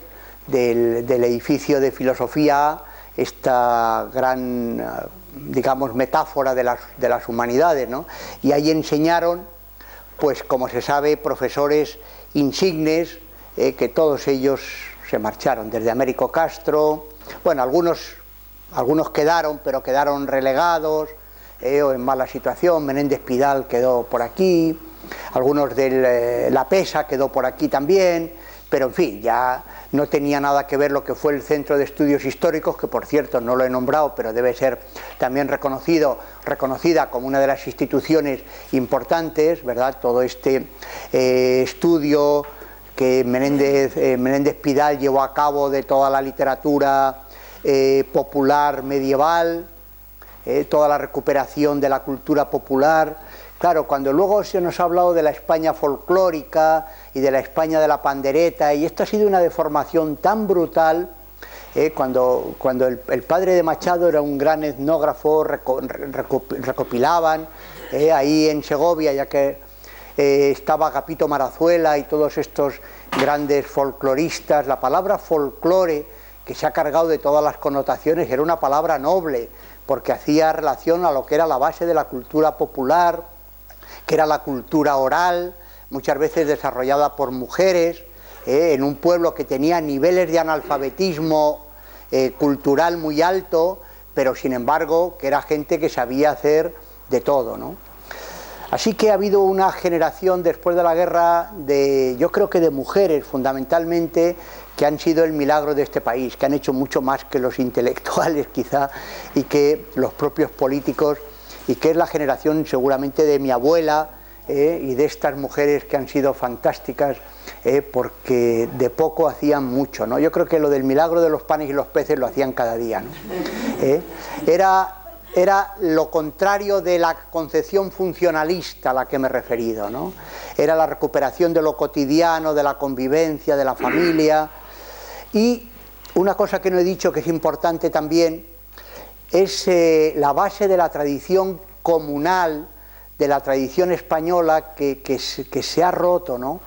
del edificio de Filosofía, esta gran, digamos, metáfora de las humanidades, ¿no? Y ahí enseñaron, pues como se sabe, profesores insignes, que todos ellos se marcharon, desde Américo Castro, bueno, algunos quedaron, pero quedaron relegados, o en mala situación. Menéndez Pidal quedó por aquí, algunos de La Pesa quedó por aquí también, pero en fin, ya no tenía nada que ver lo que fue el Centro de Estudios Históricos, que por cierto no lo he nombrado, pero debe ser también reconocida como una de las instituciones importantes, ¿verdad? Todo este estudio que Menéndez Pidal llevó a cabo de toda la literatura popular medieval, toda la recuperación de la cultura popular. Claro, cuando luego se nos ha hablado de la España folclórica y de la España de la pandereta, y esto ha sido una deformación tan brutal, cuando el padre de Machado era un gran etnógrafo, recopilaban ahí en Segovia, ya que estaba Agapito Marazuela y todos estos grandes folcloristas. La palabra folclore, que se ha cargado de todas las connotaciones, era una palabra noble, porque hacía relación a lo que era la base de la cultura popular, que era la cultura oral, muchas veces desarrollada por mujeres, en un pueblo que tenía niveles de analfabetismo cultural muy alto, pero sin embargo que era gente que sabía hacer de todo, ¿no? Así que ha habido una generación después de la guerra yo creo que de mujeres fundamentalmente, que han sido el milagro de este país, que han hecho mucho más que los intelectuales quizá, y que los propios políticos, y que es la generación seguramente de mi abuela, y de estas mujeres que han sido fantásticas, porque de poco hacían mucho, ¿no? Yo creo que lo del milagro de los panes y los peces lo hacían cada día, ¿no? Era lo contrario de la concepción funcionalista a la que me he referido, ¿no? Era la recuperación de lo cotidiano, de la convivencia, de la familia. Y una cosa que no he dicho, que es importante también, es la base de la tradición comunal, de la tradición española que se ha roto, ¿no?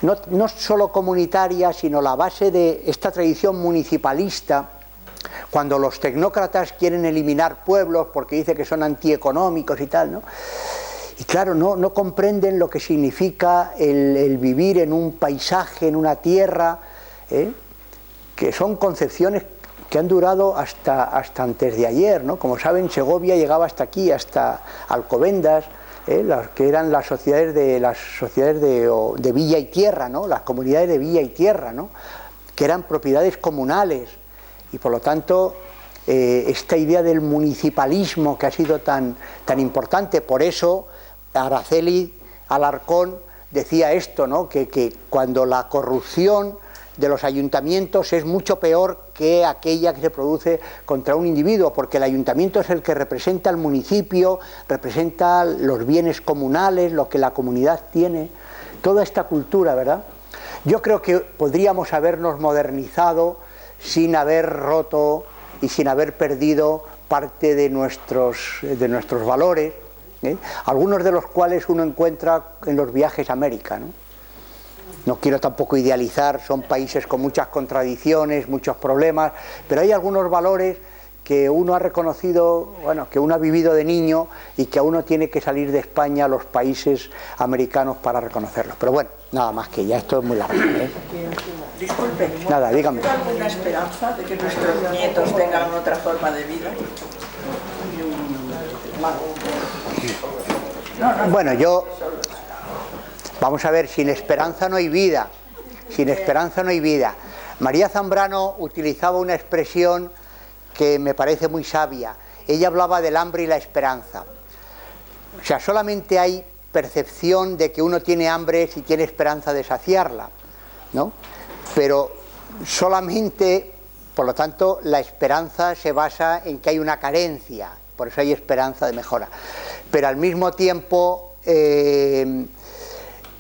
No solo comunitaria, sino la base de esta tradición municipalista. Cuando los tecnócratas quieren eliminar pueblos porque dicen que son antieconómicos y tal, ¿no? Y claro, no comprenden lo que significa el vivir en un paisaje, en una tierra, que son concepciones que han durado hasta antes de ayer, ¿no? Como saben, Segovia llegaba hasta aquí, hasta Alcobendas, las que eran las sociedades de villa y tierra, ¿no? Las comunidades de villa y tierra, ¿no? Que eran propiedades comunales. Y por lo tanto, esta idea del municipalismo que ha sido tan importante, por eso Araceli Alarcón decía esto, ¿no? Que cuando la corrupción de los ayuntamientos es mucho peor que aquella que se produce contra un individuo, porque el ayuntamiento es el que representa al municipio, representa los bienes comunales, lo que la comunidad tiene, toda esta cultura, ¿verdad? Yo creo que podríamos habernos modernizado sin haber roto y sin haber perdido parte de nuestros valores, algunos de los cuales uno encuentra en los viajes a América, ¿no? No quiero tampoco idealizar, son países con muchas contradicciones, muchos problemas, pero hay algunos valores que uno ha reconocido, bueno, que uno ha vivido de niño y que a uno tiene que salir de España a los países americanos para reconocerlos. Pero bueno, nada más, que ya esto es muy largo, ¿eh? Disculpe, Nada, dígame. ¿hay alguna esperanza de que nuestros nietos tengan otra forma de vida? Bueno, vamos a ver, sin esperanza no hay vida, sin esperanza no hay vida. María Zambrano utilizaba una expresión que me parece muy sabia. Ella hablaba del hambre y la esperanza. O sea, solamente hay percepción de que uno tiene hambre si tiene esperanza de saciarla, ¿no? Pero solamente, por lo tanto, la esperanza se basa en que hay una carencia, por eso hay esperanza de mejora. Pero al mismo tiempo,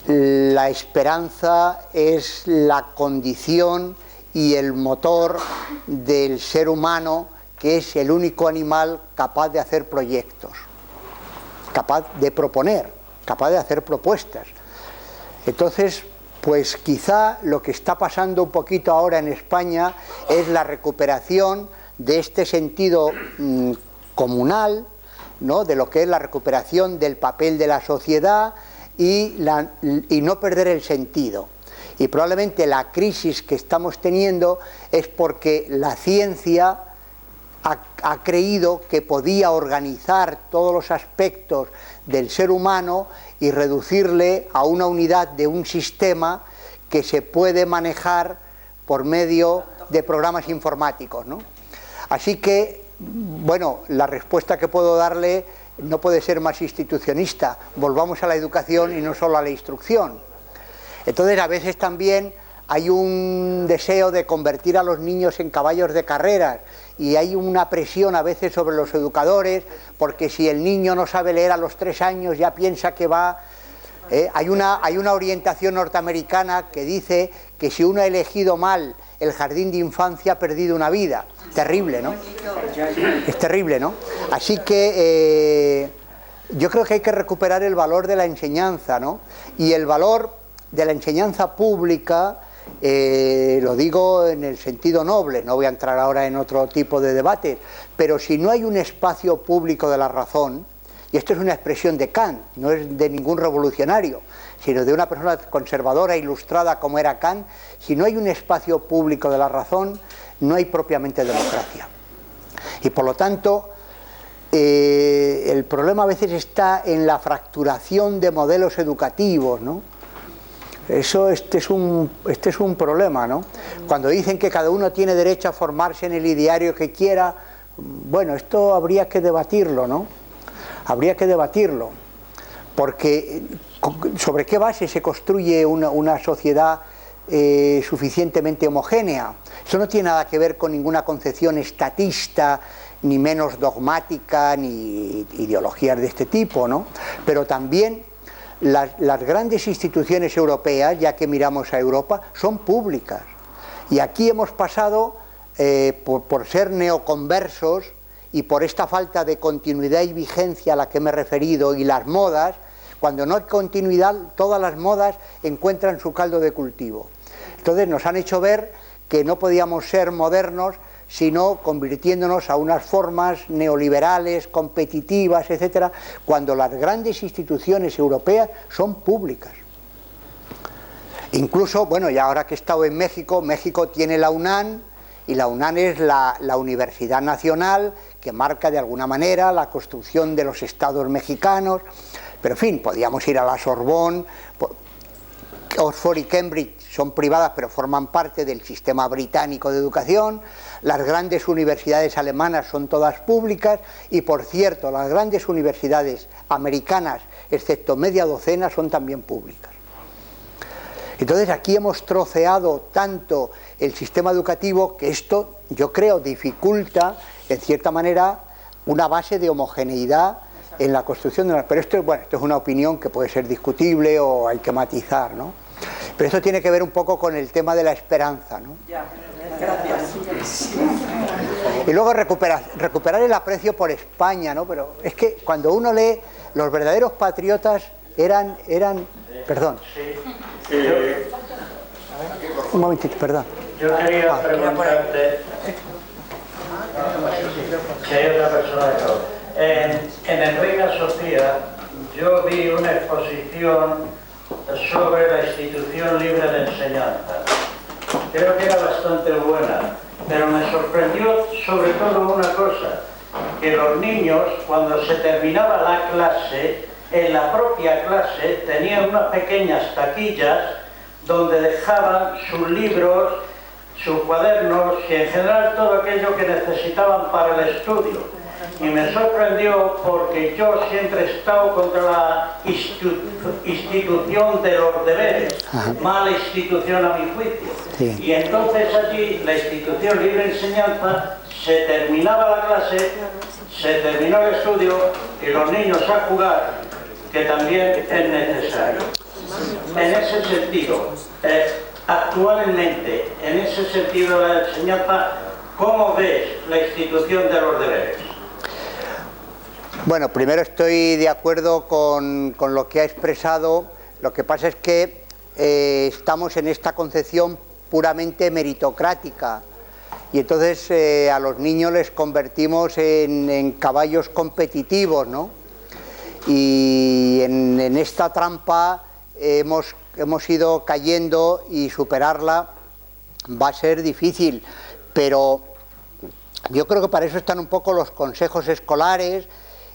la esperanza es la condición y el motor del ser humano, que es el único animal capaz de hacer proyectos, capaz de proponer, capaz de hacer propuestas. Entonces, pues quizá lo que está pasando un poquito ahora en España es la recuperación de este sentido comunal, ¿no?, de lo que es la recuperación del papel de la sociedad y no perder el sentido. Y probablemente la crisis que estamos teniendo es porque la ciencia ha creído que podía organizar todos los aspectos del ser humano y reducirle a una unidad de un sistema que se puede manejar por medio de programas informáticos, ¿no? Así que, bueno, la respuesta que puedo darle no puede ser más institucionista. Volvamos a la educación y no solo a la instrucción. Entonces, a veces también hay un deseo de convertir a los niños en caballos de carreras y hay una presión a veces sobre los educadores, porque si el niño no sabe leer a los 3 años ya piensa que va... Hay una orientación norteamericana que dice que si uno ha elegido mal el jardín de infancia ha perdido una vida. Terrible, ¿no? Es terrible, ¿no? Así que yo creo que hay que recuperar el valor de la enseñanza, ¿no? Y el valor de la enseñanza pública, lo digo en el sentido noble, no voy a entrar ahora en otro tipo de debate, pero si no hay un espacio público de la razón, y esto es una expresión de Kant, no es de ningún revolucionario, sino de una persona conservadora, ilustrada como era Kant, si no hay un espacio público de la razón, no hay propiamente democracia. Y por lo tanto, el problema a veces está en la fracturación de modelos educativos, ¿no? Este es un problema, ¿no? Cuando dicen que cada uno tiene derecho a formarse en el ideario que quiera, bueno, esto habría que debatirlo, ¿no? Habría que debatirlo, porque ¿sobre qué base se construye una sociedad suficientemente homogénea? Eso no tiene nada que ver con ninguna concepción estatista, ni menos dogmática, ni ideologías de este tipo, ¿no? Pero también las grandes instituciones europeas, ya que miramos a Europa, son públicas. Y aquí hemos pasado, por ser neoconversos y por esta falta de continuidad y vigencia a la que me he referido, y las modas, cuando no hay continuidad, todas las modas encuentran su caldo de cultivo. Entonces nos han hecho ver que no podíamos ser modernos, sino convirtiéndonos a unas formas neoliberales, competitivas, etcétera, cuando las grandes instituciones europeas son públicas. Incluso, bueno, y ahora que he estado en México, México tiene la UNAM, y la UNAM es la universidad nacional que marca de alguna manera la construcción de los estados mexicanos, pero en fin, podíamos ir a la Sorbonne. Oxford y Cambridge son privadas pero forman parte del sistema británico de educación. Las grandes universidades alemanas son todas públicas y, por cierto, las grandes universidades americanas, excepto media docena, son también públicas. Entonces aquí hemos troceado tanto el sistema educativo que esto, yo creo, dificulta en cierta manera una base de homogeneidad en la construcción de una... Pero esto, bueno, esto es una opinión que puede ser discutible o hay que matizar, ¿no? Pero esto tiene que ver un poco con el tema de la esperanza, ¿no? Ya, gracias. Y luego recuperar el aprecio por España, ¿no? Pero es que cuando uno lee, los verdaderos patriotas eran perdón. Un momentito, perdón. Yo quería preguntarte si hay otra persona de todo. En el Reina Sofía yo vi una exposición sobre la institución libre de enseñanza. Creo que era bastante buena, pero me sorprendió sobre todo una cosa, que los niños, cuando se terminaba la clase, en la propia clase tenían unas pequeñas taquillas donde dejaban sus libros, sus cuadernos y en general todo aquello que necesitaban para el estudio. Y me sorprendió porque yo siempre he estado contra la institución de los deberes, mala institución a mi juicio. Sí. Y entonces allí la institución libre de enseñanza, se terminaba la clase, se terminó el estudio y los niños a jugar, que también es necesario. En ese sentido, actualmente, en ese sentido de la enseñanza, ¿cómo ves la institución de los deberes? Bueno, primero estoy de acuerdo con lo que ha expresado. Lo que pasa es que estamos en esta concepción puramente meritocrática y entonces a los niños les convertimos en caballos competitivos, ¿no? Y en esta trampa hemos ido cayendo y superarla va a ser difícil, pero yo creo que para eso están un poco los consejos escolares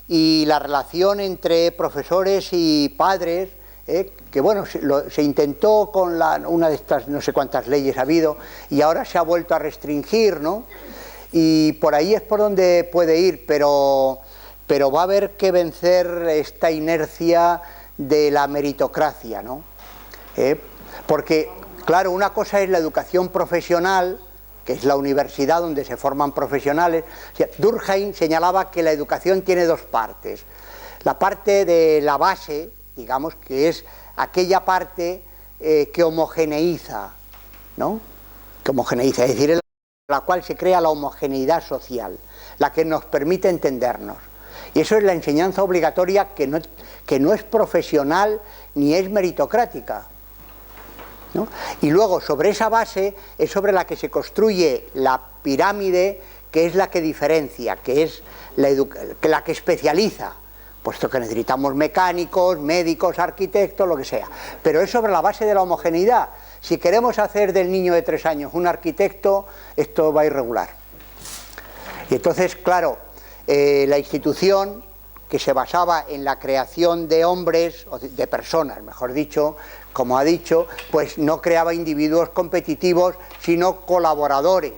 y la relación entre profesores y padres, que bueno, se intentó con una de estas no sé cuántas leyes ha habido y ahora se ha vuelto a restringir, ¿no? Y por ahí es por donde puede ir, pero va a haber que vencer esta inercia de la meritocracia, ¿no? Porque, claro, una cosa es la educación profesional, que es la universidad donde se forman profesionales. O sea, Durkheim señalaba que la educación tiene dos partes. La parte de la base, digamos, que es aquella parte que homogeneiza, ¿no? Que homogeneiza, es decir, en la cual se crea la homogeneidad social, la que nos permite entendernos. Y eso es la enseñanza obligatoria que no es profesional ni es meritocrática, ¿no? Y luego sobre esa base es sobre la que se construye la pirámide, que es la que diferencia, que es la que especializa, puesto que necesitamos mecánicos, médicos, arquitectos, lo que sea, pero es sobre la base de la homogeneidad. Si queremos hacer del niño de 3 años un arquitecto, esto va irregular. Y entonces, claro, la institución que se basaba en la creación de hombres, o de personas, mejor dicho, como ha dicho, pues no creaba individuos competitivos, sino colaboradores.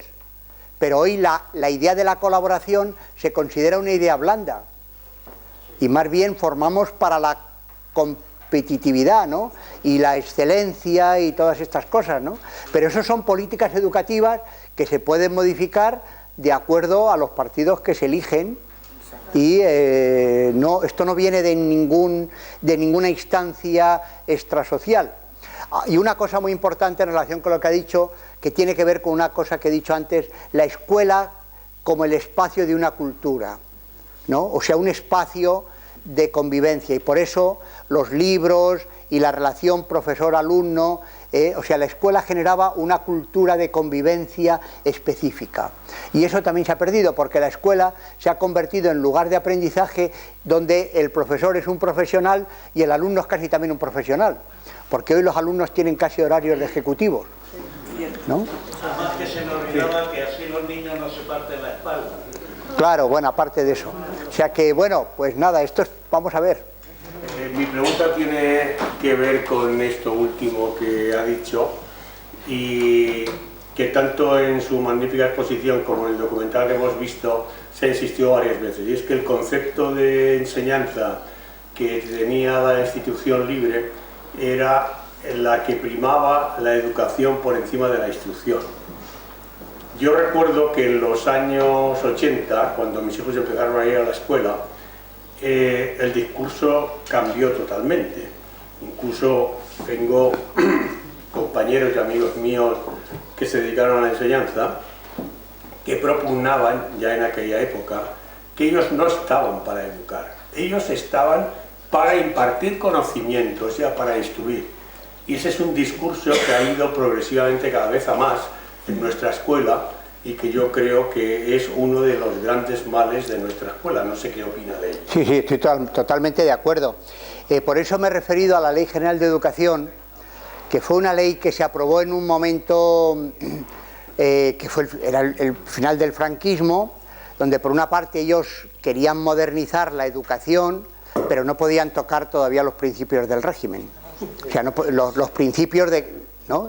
Pero hoy la idea de la colaboración se considera una idea blanda. Y más bien formamos para la competitividad, ¿no? Y la excelencia y todas estas cosas, ¿no? Pero eso son políticas educativas que se pueden modificar de acuerdo a los partidos que se eligen. Y esto no viene de ninguna instancia extrasocial. Y una cosa muy importante en relación con lo que ha dicho, que tiene que ver con una cosa que he dicho antes, la escuela como el espacio de una cultura, ¿no? O sea, un espacio de convivencia, y por eso los libros y la relación profesor-alumno, o sea, la escuela generaba una cultura de convivencia específica. Y eso también se ha perdido, porque la escuela se ha convertido en lugar de aprendizaje donde el profesor es un profesional y el alumno es casi también un profesional, porque hoy los alumnos tienen casi horarios de ejecutivos, ¿no? Además que se me olvidaba que así los niños no se parten la espalda. Claro, bueno, aparte de eso. O sea que, bueno, pues nada, vamos a ver. Mi pregunta tiene que ver con esto último que ha dicho y que tanto en su magnífica exposición como en el documental que hemos visto se ha insistido varias veces, y es que el concepto de enseñanza que tenía la institución libre era la que primaba la educación por encima de la instrucción. Yo recuerdo que en los años 80, cuando mis hijos empezaron a ir a la escuela, el discurso cambió totalmente. Incluso tengo compañeros y amigos míos que se dedicaron a la enseñanza que propugnaban ya en aquella época que ellos no estaban para educar, ellos estaban para impartir conocimiento, o sea, para instruir. Y ese es un discurso que ha ido progresivamente cada vez a más en nuestra escuela y que yo creo que es uno de los grandes males de nuestra escuela. No sé qué opina de ello. Sí, estoy totalmente de acuerdo. Por eso me he referido a la Ley General de Educación, que fue una ley que se aprobó en un momento que era el final del franquismo, donde por una parte ellos querían modernizar la educación, pero no podían tocar todavía los principios del régimen. O sea, los principios de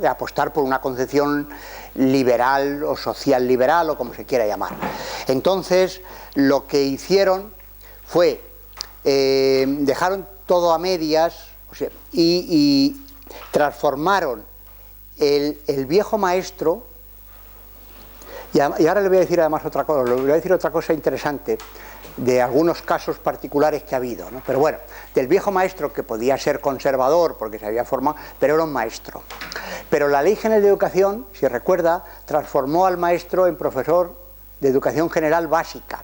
apostar por una concepción liberal o social liberal o como se quiera llamar. Entonces, lo que hicieron fue, dejaron todo a medias, o sea, y transformaron el viejo maestro, y ahora le voy a decir además otra cosa, le voy a decir otra cosa interesante de algunos casos particulares que ha habido, ¿no? Pero bueno, del viejo maestro, que podía ser conservador porque se había formado, pero era un maestro. Pero la Ley General de Educación, si recuerda, transformó al maestro en profesor de educación general básica,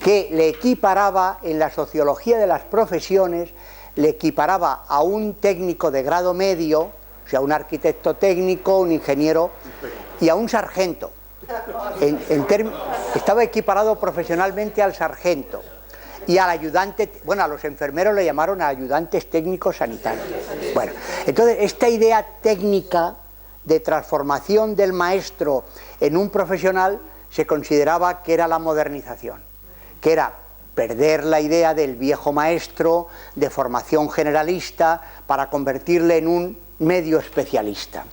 que le equiparaba en la sociología de las profesiones, le equiparaba a un técnico de grado medio, o sea, un arquitecto técnico, un ingeniero, y a un sargento. Estaba equiparado profesionalmente al sargento y al ayudante. Bueno, a los enfermeros le llamaron ayudantes técnicos sanitarios. Bueno, entonces esta idea técnica de transformación del maestro en un profesional se consideraba que era la modernización, que era perder la idea del viejo maestro de formación generalista para convertirle en un medio especialista.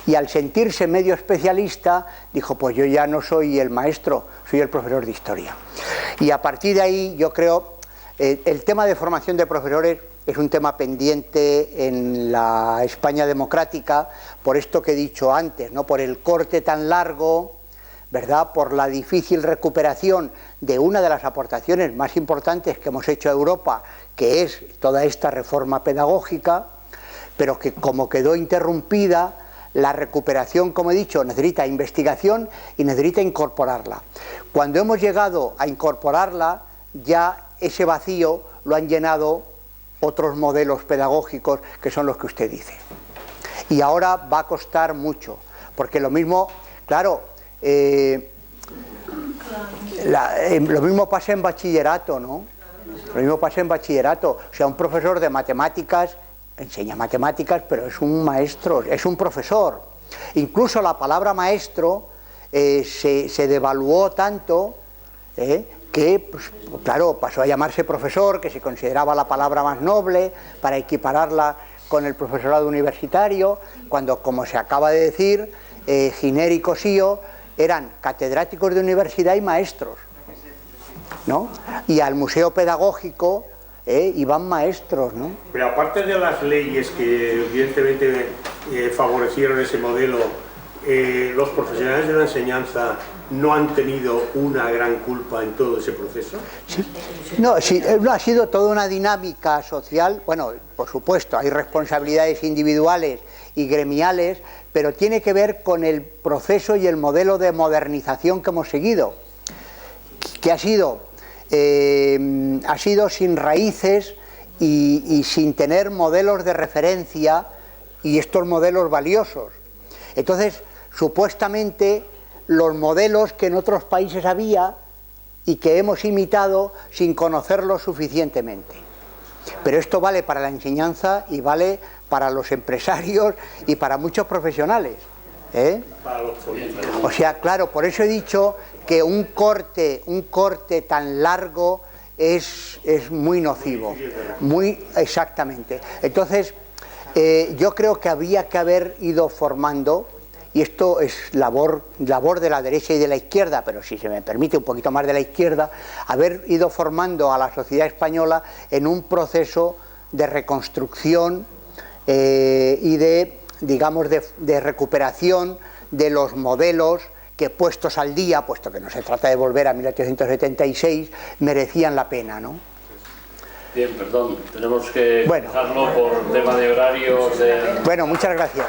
Y al sentirse medio especialista, dijo, pues yo ya no soy el maestro, soy el profesor de historia. Y a partir de ahí, yo creo, el tema de formación de profesores es un tema pendiente en la España democrática, por esto que he dicho antes, ¿no? Por el corte tan largo, ¿verdad? Por la difícil recuperación de una de las aportaciones más importantes que hemos hecho a Europa, que es toda esta reforma pedagógica, pero que como quedó interrumpida, la recuperación, como he dicho, necesita investigación y necesita incorporarla. Cuando hemos llegado a incorporarla, ya ese vacío lo han llenado otros modelos pedagógicos que son los que usted dice. Y ahora va a costar mucho, porque lo mismo, claro, lo mismo pasa en bachillerato, ¿no? Lo mismo pasa en bachillerato. O sea, un profesor de matemáticas enseña matemáticas, pero es un maestro, es un profesor. Incluso la palabra maestro se devaluó tanto que, pues, claro, pasó a llamarse profesor, que se consideraba la palabra más noble para equipararla con el profesorado universitario, cuando, como se acaba de decir, Giner y Cosío eran catedráticos de universidad y maestros, ¿no? Y al museo pedagógico iban maestros, ¿no? Pero aparte de las leyes que evidentemente favorecieron ese modelo, los profesionales de la enseñanza no han tenido una gran culpa en todo ese proceso. Sí. No, sí, ha sido toda una dinámica social. Bueno, por supuesto, hay responsabilidades individuales y gremiales, pero tiene que ver con el proceso y el modelo de modernización que hemos seguido, que ha sido sin raíces y sin tener modelos de referencia y estos modelos valiosos. Entonces, supuestamente, los modelos que en otros países había y que hemos imitado sin conocerlos suficientemente. Pero esto vale para la enseñanza y vale para los empresarios y para muchos profesionales. Para los políticos. O sea, claro, por eso he dicho que un corte tan largo es muy nocivo, muy exactamente. Entonces, yo creo que había que haber ido formando, y esto es labor de la derecha y de la izquierda, pero si se me permite un poquito más de la izquierda, haber ido formando a la sociedad española en un proceso de reconstrucción y de, digamos, de recuperación de los modelos que, puestos al día, puesto que no se trata de volver a 1876, merecían la pena, ¿no? Bien, perdón, tenemos que dejarlo por tema de horarios. Bueno, muchas gracias.